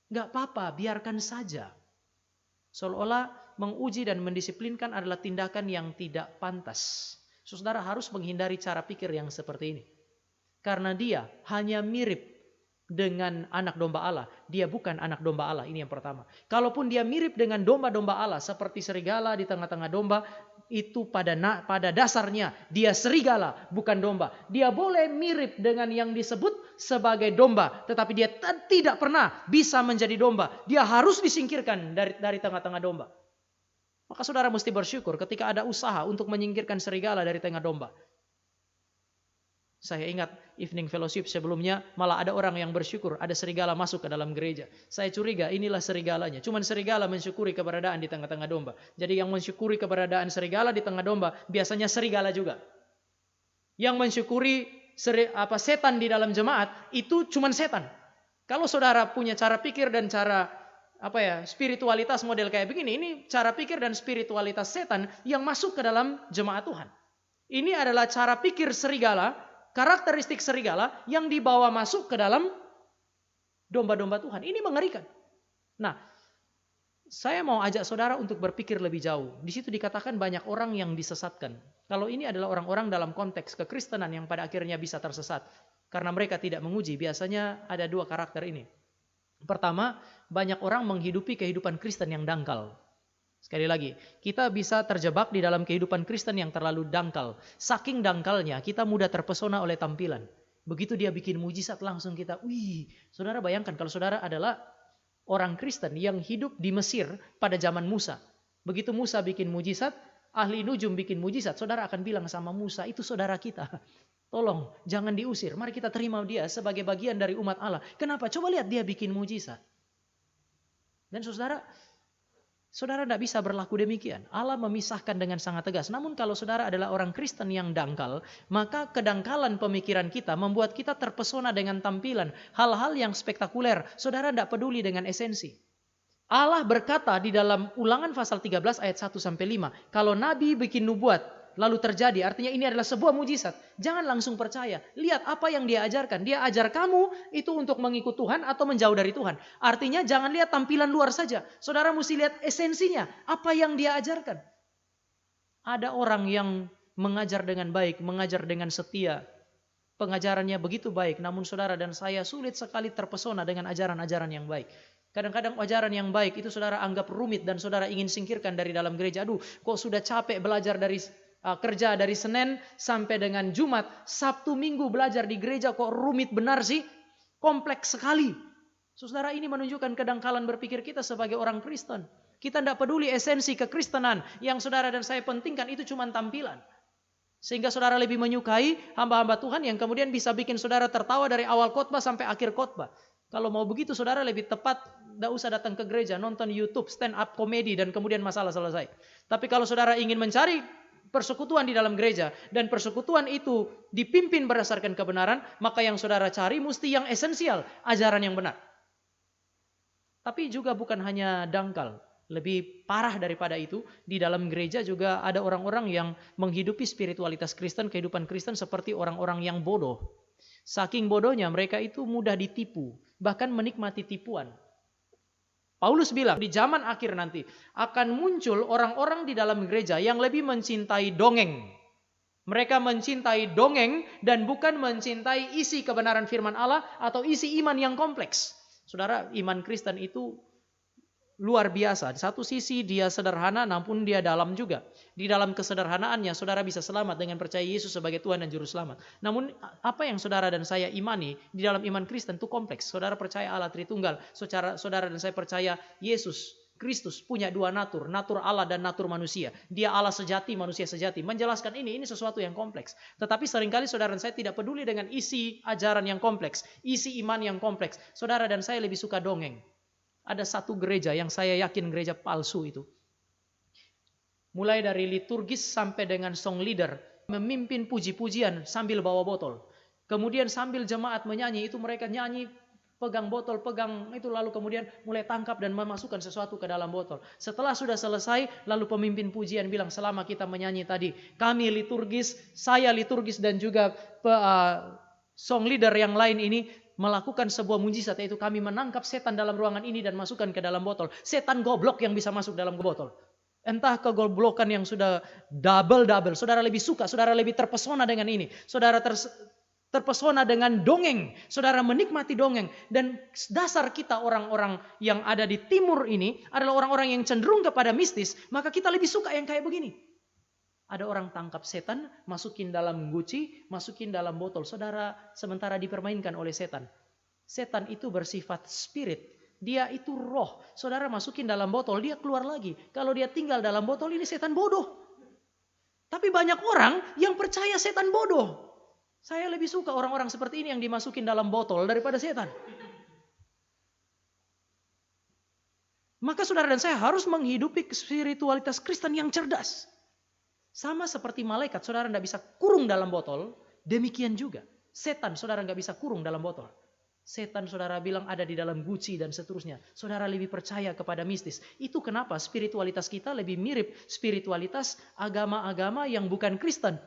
Gak apa-apa, biarkan saja. Seolah-olah menguji dan mendisiplinkan adalah tindakan yang tidak pantas. Saudara harus menghindari cara pikir yang seperti ini. Karena dia hanya mirip dengan anak domba Allah. Dia bukan anak domba Allah, ini yang pertama. Kalaupun dia mirip dengan domba-domba Allah seperti serigala di tengah-tengah domba, itu pada dasarnya dia serigala, bukan domba. Dia boleh mirip dengan yang disebut sebagai domba, tetapi dia tidak pernah bisa menjadi domba. Dia harus disingkirkan dari tengah-tengah domba. Maka saudara mesti bersyukur ketika ada usaha untuk menyingkirkan serigala dari tengah domba. Saya ingat evening fellowship sebelumnya malah ada orang yang bersyukur ada serigala masuk ke dalam gereja. Saya curiga inilah serigalanya. Cuman serigala mensyukuri keberadaan di tengah-tengah domba. Jadi yang mensyukuri keberadaan serigala di tengah domba biasanya serigala juga. Yang mensyukuri setan di dalam jemaat itu cuman setan. Kalau saudara punya cara pikir dan cara spiritualitas model kayak begini, ini cara pikir dan spiritualitas setan yang masuk ke dalam jemaat Tuhan. Ini adalah cara pikir serigala, karakteristik serigala yang dibawa masuk ke dalam domba-domba Tuhan. Ini mengerikan. Nah, saya mau ajak saudara untuk berpikir lebih jauh. Di situ dikatakan banyak orang yang disesatkan. Kalau ini adalah orang-orang dalam konteks kekristenan yang pada akhirnya bisa tersesat karena mereka tidak menguji, biasanya ada dua karakter ini. Pertama, banyak orang menghidupi kehidupan Kristen yang dangkal. Sekali lagi, kita bisa terjebak di dalam kehidupan Kristen yang terlalu dangkal. Saking dangkalnya, kita mudah terpesona oleh tampilan. Begitu dia bikin mujizat, langsung kita, saudara bayangkan kalau saudara adalah orang Kristen yang hidup di Mesir pada zaman Musa. Begitu Musa bikin mujizat, ahli nujum bikin mujizat, saudara akan bilang sama Musa, itu saudara kita. Tolong, jangan diusir. Mari kita terima dia sebagai bagian dari umat Allah. Kenapa? Coba lihat dia bikin mujizat. Dan saudara tidak bisa berlaku demikian. Allah memisahkan dengan sangat tegas. Namun kalau saudara adalah orang Kristen yang dangkal, maka kedangkalan pemikiran kita membuat kita terpesona dengan tampilan. Hal-hal yang spektakuler. Saudara tidak peduli dengan esensi. Allah berkata di dalam Ulangan pasal 13 ayat 1 sampai 5, kalau nabi bikin nubuat lalu terjadi, artinya ini adalah sebuah mujizat. Jangan langsung percaya. Lihat apa yang dia ajarkan. Dia ajar kamu itu untuk mengikut Tuhan atau menjauh dari Tuhan. Artinya jangan lihat tampilan luar saja. Saudara mesti lihat esensinya, apa yang dia ajarkan. Ada orang yang mengajar dengan baik, mengajar dengan setia. Pengajarannya begitu baik, namun saudara dan saya sulit sekali terpesona dengan ajaran-ajaran yang baik. Kadang-kadang ajaran yang baik itu saudara anggap rumit dan saudara ingin singkirkan dari dalam gereja. Aduh, kok sudah capek belajar dari kerja dari Senin sampai dengan Jumat, Sabtu Minggu belajar di gereja kok rumit benar sih? Kompleks sekali. Saudara, ini menunjukkan kedangkalan berpikir kita sebagai orang Kristen. Kita tidak peduli esensi kekristenan. Yang saudara dan saya pentingkan itu cuma tampilan. Sehingga saudara lebih menyukai hamba-hamba Tuhan yang kemudian bisa bikin saudara tertawa dari awal khotbah sampai akhir khotbah. Kalau mau begitu saudara lebih tepat tidak usah datang ke gereja, nonton YouTube, stand up komedi dan kemudian masalah selesai. Tapi kalau saudara ingin mencari persekutuan di dalam gereja dan persekutuan itu dipimpin berdasarkan kebenaran, maka yang saudara cari mesti yang esensial, ajaran yang benar. Tapi juga bukan hanya dangkal. Lebih parah daripada itu, di dalam gereja juga ada orang-orang yang menghidupi spiritualitas Kristen, kehidupan Kristen seperti orang-orang yang bodoh. Saking bodohnya mereka itu mudah ditipu, bahkan menikmati tipuan. Paulus bilang di zaman akhir nanti akan muncul orang-orang di dalam gereja yang lebih mencintai dongeng. Mereka mencintai dongeng dan bukan mencintai isi kebenaran firman Allah atau isi iman yang kompleks. Saudara, iman Kristen itu luar biasa. Di satu sisi dia sederhana namun dia dalam juga. Di dalam kesederhanaannya saudara bisa selamat dengan percaya Yesus sebagai Tuhan dan Juru Selamat. Namun apa yang saudara dan saya imani di dalam iman Kristen itu kompleks. Saudara percaya Allah Tritunggal. Saudara dan saya percaya Yesus Kristus punya dua natur. Natur Allah dan natur manusia. Dia Allah sejati, manusia sejati. Menjelaskan ini sesuatu yang kompleks. Tetapi seringkali saudara dan saya tidak peduli dengan isi ajaran yang kompleks. Isi iman yang kompleks. Saudara dan saya lebih suka dongeng. Ada satu gereja yang saya yakin gereja palsu itu. Mulai dari liturgis sampai dengan song leader. Memimpin puji-pujian sambil bawa botol. Kemudian sambil jemaat menyanyi itu mereka nyanyi pegang botol, pegang itu lalu kemudian mulai tangkap dan memasukkan sesuatu ke dalam botol. Setelah sudah selesai lalu pemimpin pujian bilang selama kita menyanyi tadi kami liturgis, saya liturgis dan juga song leader yang lain ini melakukan sebuah mujizat, yaitu kami menangkap setan dalam ruangan ini dan masukkan ke dalam botol. Setan goblok yang bisa masuk dalam botol. Entah kegoblokan yang sudah double. Saudara lebih suka, saudara lebih terpesona dengan ini. Saudara terpesona dengan dongeng. Saudara menikmati dongeng. Dan dasar kita orang-orang yang ada di timur ini adalah orang-orang yang cenderung kepada mistis. Maka kita lebih suka yang kayak begini. Ada orang tangkap setan, masukin dalam guci, masukin dalam botol. Saudara sementara dipermainkan oleh setan. Setan itu bersifat spirit. Dia itu roh. Saudara masukin dalam botol, dia keluar lagi. Kalau dia tinggal dalam botol, ini setan bodoh. Tapi banyak orang yang percaya setan bodoh. Saya lebih suka orang-orang seperti ini yang dimasukin dalam botol daripada setan. Maka saudara dan saya harus menghidupi spiritualitas Kristen yang cerdas. Sama seperti malaikat, saudara tidak bisa kurung dalam botol. Demikian juga. Setan, saudara tidak bisa kurung dalam botol. Setan, saudara bilang ada di dalam guci dan seterusnya. Saudara lebih percaya kepada mistis. Itu kenapa spiritualitas kita lebih mirip spiritualitas agama-agama yang bukan Kristen.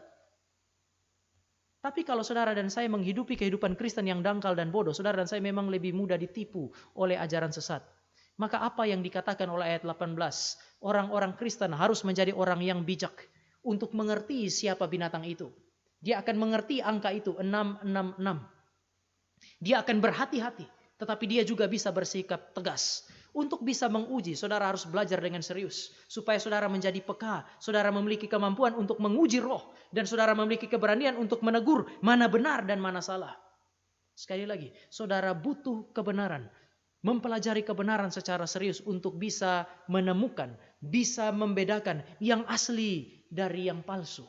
Tapi kalau saudara dan saya menghidupi kehidupan Kristen yang dangkal dan bodoh, saudara dan saya memang lebih mudah ditipu oleh ajaran sesat. Maka apa yang dikatakan oleh ayat 18? Orang-orang Kristen harus menjadi orang yang bijak. Untuk mengerti siapa binatang itu. Dia akan mengerti angka itu 666. Dia akan berhati-hati. Tetapi dia juga bisa bersikap tegas. Untuk bisa menguji, saudara harus belajar dengan serius. Supaya saudara menjadi peka. Saudara memiliki kemampuan untuk menguji roh. Dan saudara memiliki keberanian untuk menegur mana benar dan mana salah. Sekali lagi, saudara butuh kebenaran. Mempelajari kebenaran secara serius untuk bisa menemukan, bisa membedakan yang asli dari yang palsu.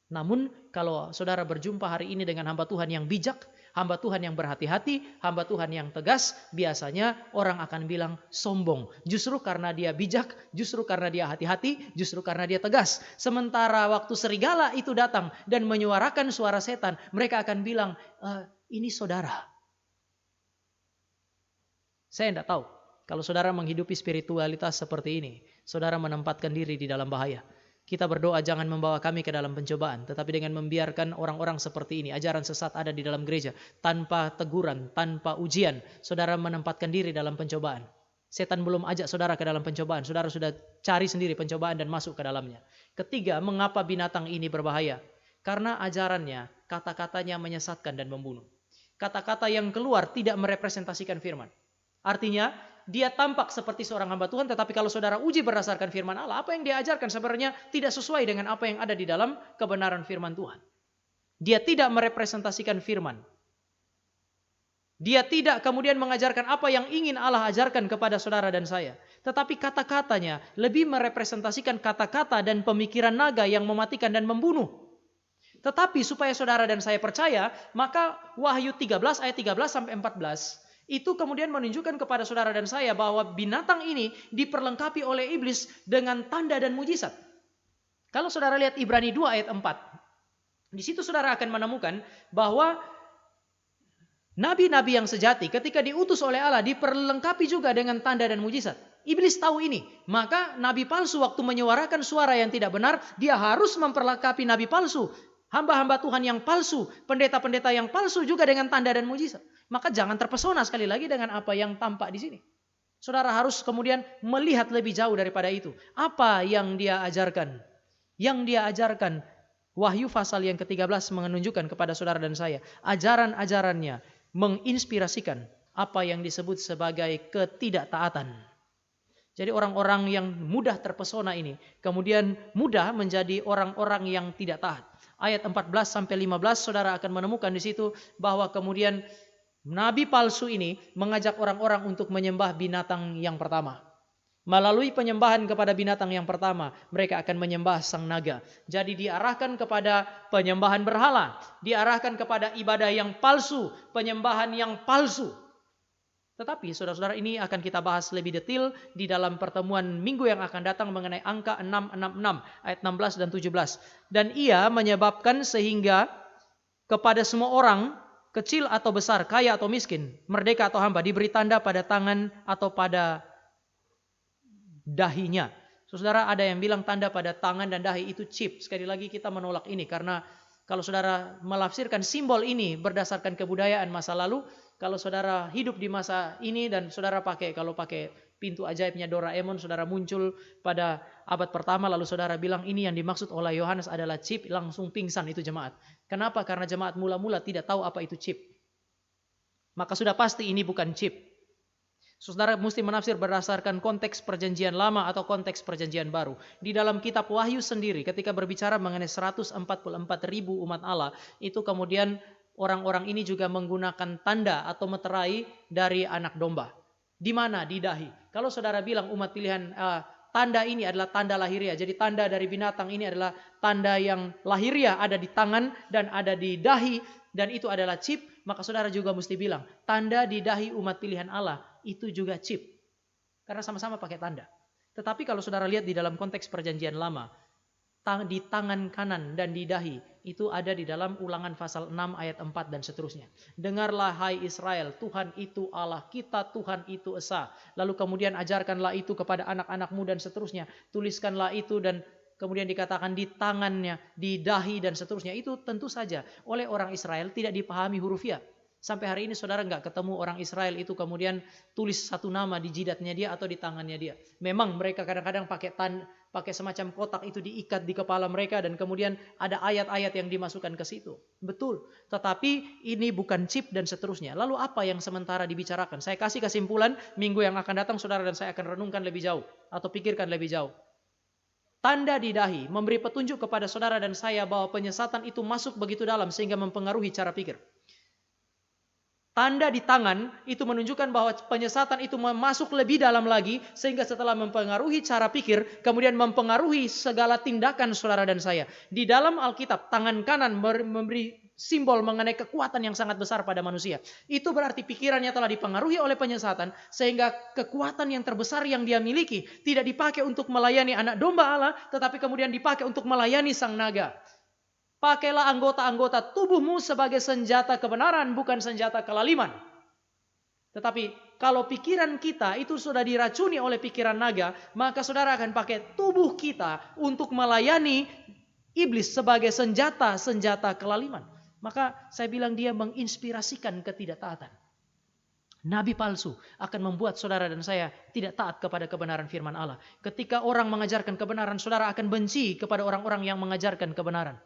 Namun kalau saudara berjumpa hari ini dengan hamba Tuhan yang bijak, hamba Tuhan yang berhati-hati, hamba Tuhan yang tegas, biasanya orang akan bilang sombong. Justru karena dia bijak, justru karena dia hati-hati, justru karena dia tegas. Sementara waktu serigala itu datang dan menyuarakan suara setan, mereka akan bilang, ini saudara. Saya tidak tahu. Kalau saudara menghidupi spiritualitas seperti ini, saudara menempatkan diri di dalam bahaya. Kita berdoa jangan membawa kami ke dalam pencobaan, tetapi dengan membiarkan orang-orang seperti ini, ajaran sesat ada di dalam gereja, tanpa teguran, tanpa ujian, saudara menempatkan diri dalam pencobaan. Setan belum ajak saudara ke dalam pencobaan, saudara sudah cari sendiri pencobaan dan masuk ke dalamnya. Ketiga, mengapa binatang ini berbahaya? Karena ajarannya, kata-katanya menyesatkan dan membunuh. Kata-kata yang keluar tidak merepresentasikan firman. Artinya, dia tampak seperti seorang hamba Tuhan, tetapi kalau saudara uji berdasarkan firman Allah, apa yang dia ajarkan sebenarnya tidak sesuai dengan apa yang ada di dalam kebenaran firman Tuhan. Dia tidak merepresentasikan firman. Dia tidak kemudian mengajarkan apa yang ingin Allah ajarkan kepada saudara dan saya. Tetapi kata-katanya lebih merepresentasikan kata-kata dan pemikiran naga yang mematikan dan membunuh. Tetapi supaya saudara dan saya percaya, maka Wahyu 13 ayat 13 sampai 14 itu kemudian menunjukkan kepada saudara dan saya bahwa binatang ini diperlengkapi oleh iblis dengan tanda dan mujizat. Kalau saudara lihat Ibrani 2 ayat 4, di situ saudara akan menemukan bahwa nabi-nabi yang sejati ketika diutus oleh Allah diperlengkapi juga dengan tanda dan mujizat. Iblis tahu ini, maka nabi palsu waktu menyuarakan suara yang tidak benar, dia harus memperlengkapi nabi palsu, hamba-hamba Tuhan yang palsu, pendeta-pendeta yang palsu juga dengan tanda dan mujizat. Maka jangan terpesona sekali lagi dengan apa yang tampak di sini. Saudara harus kemudian melihat lebih jauh daripada itu. Apa yang dia ajarkan? Yang dia ajarkan, Wahyu pasal yang ke-13 menunjukkan kepada saudara dan saya, ajaran-ajarannya menginspirasikan apa yang disebut sebagai ketidaktaatan. Jadi orang-orang yang mudah terpesona ini kemudian mudah menjadi orang-orang yang tidak taat. Ayat 14 sampai 15 saudara akan menemukan di situ bahwa kemudian nabi palsu ini mengajak orang-orang untuk menyembah binatang yang pertama. Melalui penyembahan kepada binatang yang pertama, mereka akan menyembah sang naga. Jadi diarahkan kepada penyembahan berhala, diarahkan kepada ibadah yang palsu, penyembahan yang palsu. Tetapi saudara-saudara, ini akan kita bahas lebih detail di dalam pertemuan minggu yang akan datang mengenai angka 666 ayat 16 dan 17. Dan ia menyebabkan sehingga kepada semua orang, kecil atau besar, kaya atau miskin, merdeka atau hamba, diberi tanda pada tangan atau pada dahinya. Saudara, ada yang bilang tanda pada tangan dan dahi itu chip. Sekali lagi kita menolak ini karena kalau saudara melafsirkan simbol ini berdasarkan kebudayaan masa lalu, kalau saudara hidup di masa ini dan saudara kalau pakai pintu ajaibnya Doraemon, saudara muncul pada abad pertama lalu saudara bilang ini yang dimaksud oleh Yohanes adalah chip, langsung pingsan itu jemaat. Kenapa? Karena jemaat mula-mula tidak tahu apa itu chip. Maka sudah pasti ini bukan chip. Saudara mesti menafsir berdasarkan konteks perjanjian lama atau konteks perjanjian baru. Di dalam kitab Wahyu sendiri ketika berbicara mengenai 144.000 umat Allah, itu kemudian orang-orang ini juga menggunakan tanda atau meterai dari anak domba. Di mana? Di dahi. Kalau saudara bilang umat pilihan tanda ini adalah tanda lahiriah. Jadi tanda dari binatang ini adalah tanda yang lahiriah, ada di tangan dan ada di dahi, dan itu adalah chip. Maka saudara juga mesti bilang tanda di dahi umat pilihan Allah itu juga chip. Karena sama-sama pakai tanda. Tetapi kalau saudara lihat di dalam konteks perjanjian lama, di tangan kanan dan di dahi itu ada di dalam Ulangan pasal 6 ayat 4 dan seterusnya. Dengarlah hai Israel, Tuhan itu Allah kita, Tuhan itu esa. Lalu kemudian ajarkanlah itu kepada anak-anakmu dan seterusnya. Tuliskanlah itu dan kemudian dikatakan di tangannya, di dahi dan seterusnya. Itu tentu saja oleh orang Israel tidak dipahami hurufiah. Sampai hari ini saudara nggak ketemu orang Israel itu kemudian tulis satu nama di jidatnya dia atau di tangannya dia. Memang mereka kadang-kadang pakai semacam kotak itu diikat di kepala mereka dan kemudian ada ayat-ayat yang dimasukkan ke situ. Betul. Tetapi ini bukan chip dan seterusnya. Lalu apa yang sementara dibicarakan? Saya kasih kesimpulan minggu yang akan datang saudara dan saya akan renungkan lebih jauh atau pikirkan lebih jauh. Tanda di dahi memberi petunjuk kepada saudara dan saya bahwa penyesatan itu masuk begitu dalam sehingga mempengaruhi cara pikir. Tanda di tangan itu menunjukkan bahwa penyesatan itu masuk lebih dalam lagi sehingga setelah mempengaruhi cara pikir kemudian mempengaruhi segala tindakan saudara dan saya. Di dalam Alkitab tangan kanan memberi simbol mengenai kekuatan yang sangat besar pada manusia. Itu berarti pikirannya telah dipengaruhi oleh penyesatan sehingga kekuatan yang terbesar yang dia miliki tidak dipakai untuk melayani anak domba Allah tetapi kemudian dipakai untuk melayani sang naga. Pakailah anggota-anggota tubuhmu sebagai senjata kebenaran, bukan senjata kelaliman. Tetapi kalau pikiran kita itu sudah diracuni oleh pikiran naga, maka saudara akan pakai tubuh kita untuk melayani iblis sebagai senjata kelaliman. Maka saya bilang dia menginspirasikan ketidaktaatan. Nabi palsu akan membuat saudara dan saya tidak taat kepada kebenaran firman Allah. Ketika orang mengajarkan kebenaran, saudara akan benci kepada orang-orang yang mengajarkan kebenaran.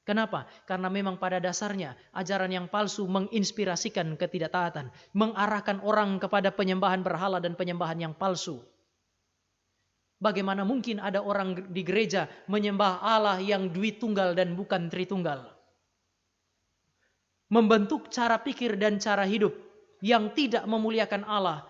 Kenapa? Karena memang pada dasarnya ajaran yang palsu menginspirasikan ketidaktaatan, mengarahkan orang kepada penyembahan berhala dan penyembahan yang palsu. Bagaimana mungkin ada orang di gereja menyembah Allah yang Dwitunggal dan bukan Tritunggal? Membentuk cara pikir dan cara hidup yang tidak memuliakan Allah,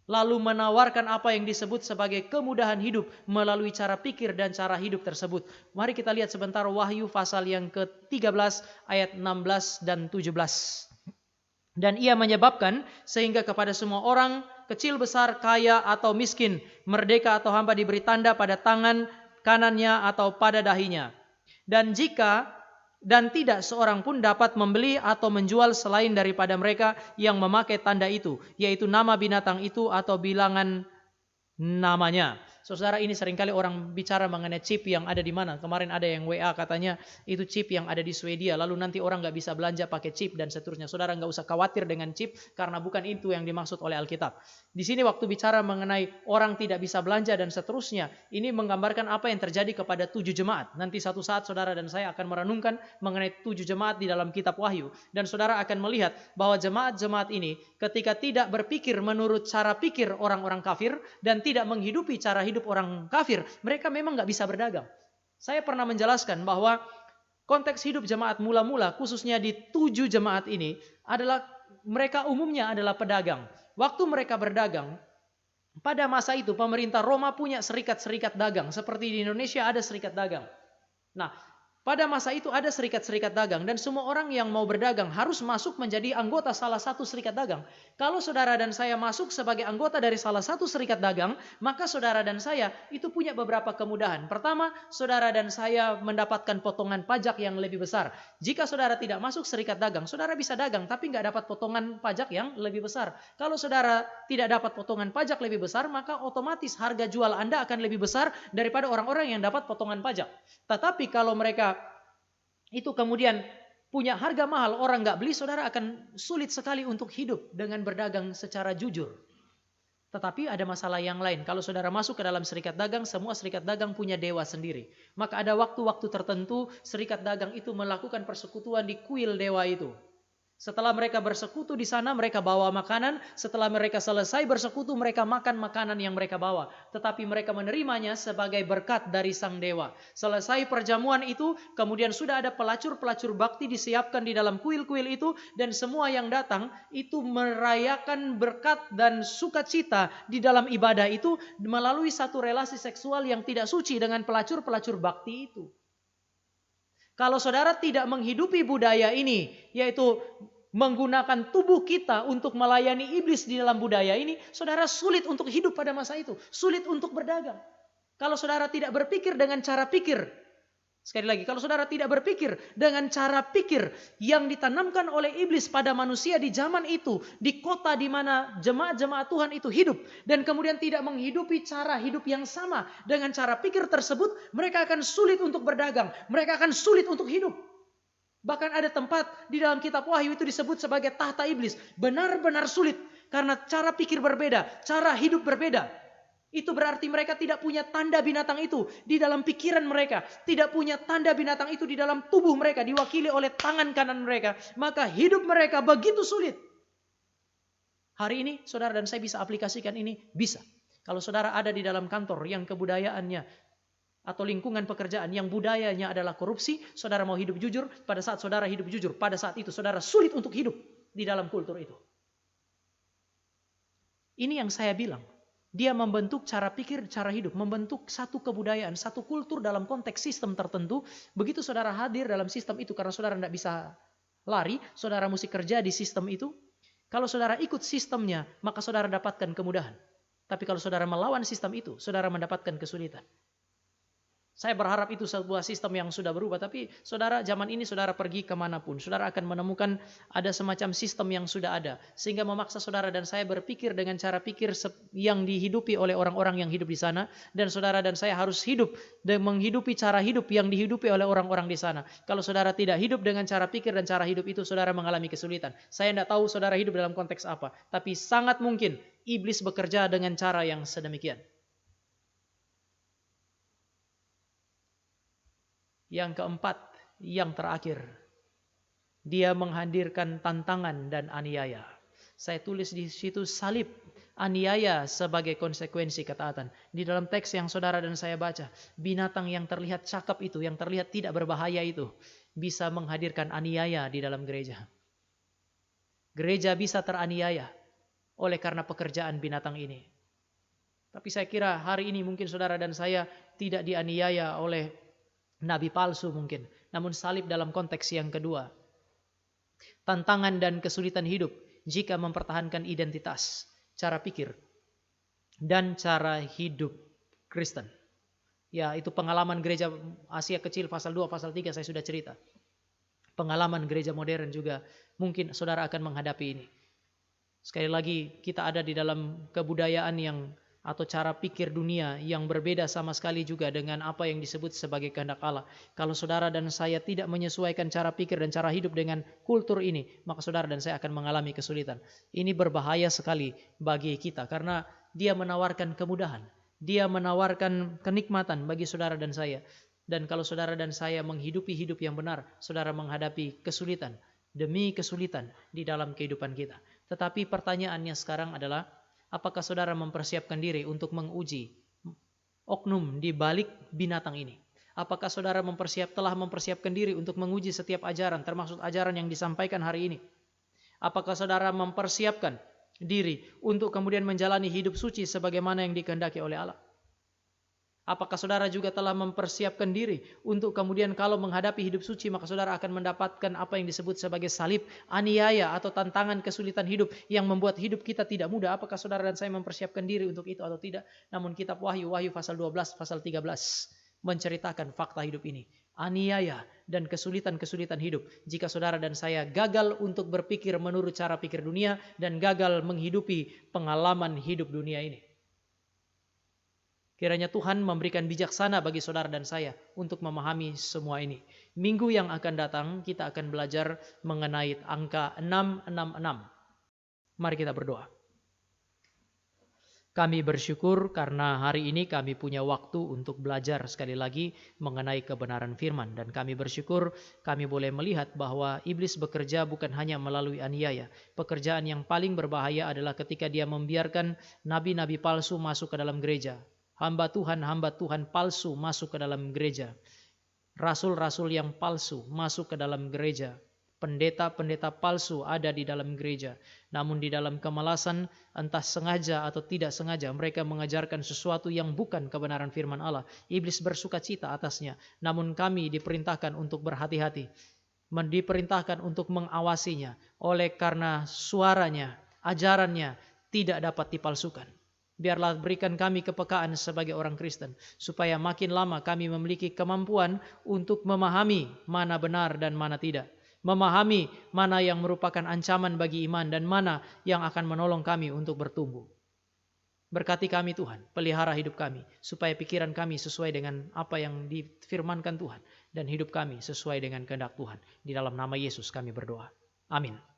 lalu menawarkan apa yang disebut sebagai kemudahan hidup melalui cara pikir dan cara hidup tersebut. Mari kita lihat sebentar Wahyu pasal yang ke-13 ayat 16 dan 17. Dan ia menyebabkan sehingga kepada semua orang, kecil besar, kaya atau miskin, merdeka atau hamba diberi tanda pada tangan kanannya atau pada dahinya. Dan tidak seorang pun dapat membeli atau menjual selain daripada mereka yang memakai tanda itu, yaitu nama binatang itu atau bilangan namanya. Saudara, ini seringkali orang bicara mengenai chip yang ada di mana. Kemarin ada yang WA katanya itu chip yang ada di Swedia. Lalu nanti orang nggak bisa belanja pakai chip dan seterusnya. Saudara nggak usah khawatir dengan chip karena bukan itu yang dimaksud oleh Alkitab. Di sini waktu bicara mengenai orang tidak bisa belanja dan seterusnya, ini menggambarkan apa yang terjadi kepada 7 jemaat. Nanti satu saat saudara dan saya akan merenungkan mengenai 7 jemaat di dalam kitab Wahyu. Dan saudara akan melihat bahwa jemaat-jemaat ini ketika tidak berpikir menurut cara pikir orang-orang kafir dan tidak menghidupi cara hidup orang kafir, mereka memang nggak bisa berdagang. Saya pernah menjelaskan bahwa konteks hidup jemaat mula-mula, khususnya di 7 jemaat ini, adalah mereka umumnya adalah pedagang. Waktu mereka berdagang, pada masa itu pemerintah Roma punya serikat-serikat dagang, seperti di Indonesia ada serikat dagang. Nah, pada masa itu ada serikat-serikat dagang dan semua orang yang mau berdagang harus masuk menjadi anggota salah satu serikat dagang. Kalau saudara dan saya masuk sebagai anggota dari salah satu serikat dagang, maka saudara dan saya itu punya beberapa kemudahan. Pertama, saudara dan saya mendapatkan potongan pajak yang lebih besar. Jika saudara tidak masuk serikat dagang, saudara bisa dagang tapi nggak dapat potongan pajak yang lebih besar. Kalau saudara tidak dapat potongan pajak lebih besar, maka otomatis harga jual Anda akan lebih besar daripada orang-orang yang dapat potongan pajak. Tetapi kalau mereka itu kemudian punya harga mahal, orang nggak beli, saudara akan sulit sekali untuk hidup dengan berdagang secara jujur. Tetapi ada masalah yang lain. Kalau saudara masuk ke dalam serikat dagang, semua serikat dagang punya dewa sendiri. Maka ada waktu-waktu tertentu serikat dagang itu melakukan persekutuan di kuil dewa itu. Setelah mereka bersekutu di sana, mereka bawa makanan. Setelah mereka selesai bersekutu, mereka makan makanan yang mereka bawa. Tetapi mereka menerimanya sebagai berkat dari sang dewa. Selesai perjamuan itu, kemudian sudah ada pelacur-pelacur bakti disiapkan di dalam kuil-kuil itu. Dan semua yang datang itu merayakan berkat dan sukacita di dalam ibadah itu melalui satu relasi seksual yang tidak suci dengan pelacur-pelacur bakti itu. Kalau saudara tidak menghidupi budaya ini, yaitu menggunakan tubuh kita untuk melayani iblis di dalam budaya ini, saudara sulit untuk hidup pada masa itu, sulit untuk berdagang. Kalau saudara tidak berpikir dengan cara pikir, sekali lagi, kalau saudara tidak berpikir dengan cara pikir yang ditanamkan oleh iblis pada manusia di zaman itu, di kota di mana jemaat-jemaat Tuhan itu hidup, dan kemudian tidak menghidupi cara hidup yang sama dengan cara pikir tersebut, mereka akan sulit untuk berdagang, mereka akan sulit untuk hidup. Bahkan ada tempat di dalam kitab Wahyu itu disebut sebagai tahta iblis. Benar-benar sulit karena cara pikir berbeda, cara hidup berbeda. Itu berarti mereka tidak punya tanda binatang itu di dalam pikiran mereka. Tidak punya tanda binatang itu di dalam tubuh mereka. Diwakili oleh tangan kanan mereka. Maka hidup mereka begitu sulit. Hari ini saudara dan saya bisa aplikasikan ini? Bisa. Kalau saudara ada di dalam kantor yang kebudayaannya atau lingkungan pekerjaan yang budayanya adalah korupsi, saudara mau hidup jujur, pada saat saudara hidup jujur, pada saat itu saudara sulit untuk hidup di dalam kultur itu. Ini yang saya bilang. Dia membentuk cara pikir, cara hidup, membentuk satu kebudayaan, satu kultur dalam konteks sistem tertentu. Begitu saudara hadir dalam sistem itu, karena saudara tidak bisa lari, saudara mesti kerja di sistem itu. Kalau saudara ikut sistemnya, maka saudara dapatkan kemudahan. Tapi kalau saudara melawan sistem itu, saudara mendapatkan kesulitan. Saya berharap itu sebuah sistem yang sudah berubah. Tapi saudara, zaman ini saudara pergi kemanapun, saudara akan menemukan ada semacam sistem yang sudah ada. Sehingga memaksa saudara dan saya berpikir dengan cara pikir yang dihidupi oleh orang-orang yang hidup di sana. Dan saudara dan saya harus hidup dan menghidupi cara hidup yang dihidupi oleh orang-orang di sana. Kalau saudara tidak hidup dengan cara pikir dan cara hidup itu, saudara mengalami kesulitan. Saya tidak tahu saudara hidup dalam konteks apa. Tapi sangat mungkin iblis bekerja dengan cara yang sedemikian. Yang keempat, yang terakhir, dia menghadirkan tantangan dan aniaya. Saya tulis di situ salib, aniaya sebagai konsekuensi ketaatan. Di dalam teks yang saudara dan saya baca, binatang yang terlihat cakap itu, yang terlihat tidak berbahaya itu, bisa menghadirkan aniaya di dalam gereja. Gereja bisa teraniaya oleh karena pekerjaan binatang ini. Tapi saya kira hari ini mungkin saudara dan saya tidak dianiaya oleh nabi palsu mungkin, namun salib dalam konteks yang kedua. Tantangan dan kesulitan hidup jika mempertahankan identitas, cara pikir, dan cara hidup Kristen. Ya, itu pengalaman gereja Asia Kecil pasal 2, pasal 3 saya sudah cerita. Pengalaman gereja modern juga mungkin saudara akan menghadapi ini. Sekali lagi, kita ada di dalam kebudayaan yang atau cara pikir dunia yang berbeda sama sekali juga dengan apa yang disebut sebagai kehendak Allah. Kalau saudara dan saya tidak menyesuaikan cara pikir dan cara hidup dengan kultur ini, maka saudara dan saya akan mengalami kesulitan. Ini berbahaya sekali bagi kita karena dia menawarkan kemudahan. Dia menawarkan kenikmatan bagi saudara dan saya. Dan kalau saudara dan saya menghidupi hidup yang benar, saudara menghadapi kesulitan demi kesulitan di dalam kehidupan kita. Tetapi pertanyaannya sekarang adalah, apakah saudara mempersiapkan diri untuk menguji oknum di balik binatang ini? Apakah saudara telah mempersiapkan diri untuk menguji setiap ajaran, termasuk ajaran yang disampaikan hari ini? Apakah saudara mempersiapkan diri untuk kemudian menjalani hidup suci sebagaimana yang dikehendaki oleh Allah? Apakah saudara juga telah mempersiapkan diri untuk kemudian kalau menghadapi hidup suci maka saudara akan mendapatkan apa yang disebut sebagai salib, aniaya atau tantangan kesulitan hidup yang membuat hidup kita tidak mudah? Apakah saudara dan saya mempersiapkan diri untuk itu atau tidak? Namun kitab Wahyu pasal 12, pasal 13 menceritakan fakta hidup ini. Aniaya dan kesulitan-kesulitan hidup jika saudara dan saya gagal untuk berpikir menurut cara pikir dunia dan gagal menghidupi pengalaman hidup dunia ini. Kiranya Tuhan memberikan bijaksana bagi saudara dan saya untuk memahami semua ini. Minggu yang akan datang kita akan belajar mengenai angka 666. Mari kita berdoa. Kami bersyukur karena hari ini kami punya waktu untuk belajar sekali lagi mengenai kebenaran firman. Dan kami bersyukur kami boleh melihat bahwa iblis bekerja bukan hanya melalui aniaya. Pekerjaan yang paling berbahaya adalah ketika dia membiarkan nabi-nabi palsu masuk ke dalam gereja. Hamba Tuhan palsu masuk ke dalam gereja. Rasul-rasul yang palsu masuk ke dalam gereja. Pendeta-pendeta palsu ada di dalam gereja. Namun di dalam kemalasan, entah sengaja atau tidak sengaja, mereka mengajarkan sesuatu yang bukan kebenaran firman Allah. Iblis bersuka cita atasnya. Namun kami diperintahkan untuk berhati-hati. Diperintahkan untuk mengawasinya. Oleh karena suaranya, ajarannya tidak dapat dipalsukan. Biarlah berikan kami kepekaan sebagai orang Kristen, supaya makin lama kami memiliki kemampuan untuk memahami mana benar dan mana tidak. Memahami mana yang merupakan ancaman bagi iman dan mana yang akan menolong kami untuk bertumbuh. Berkati kami Tuhan, pelihara hidup kami, supaya pikiran kami sesuai dengan apa yang difirmankan Tuhan, dan hidup kami sesuai dengan kehendak Tuhan. Di dalam nama Yesus kami berdoa. Amin.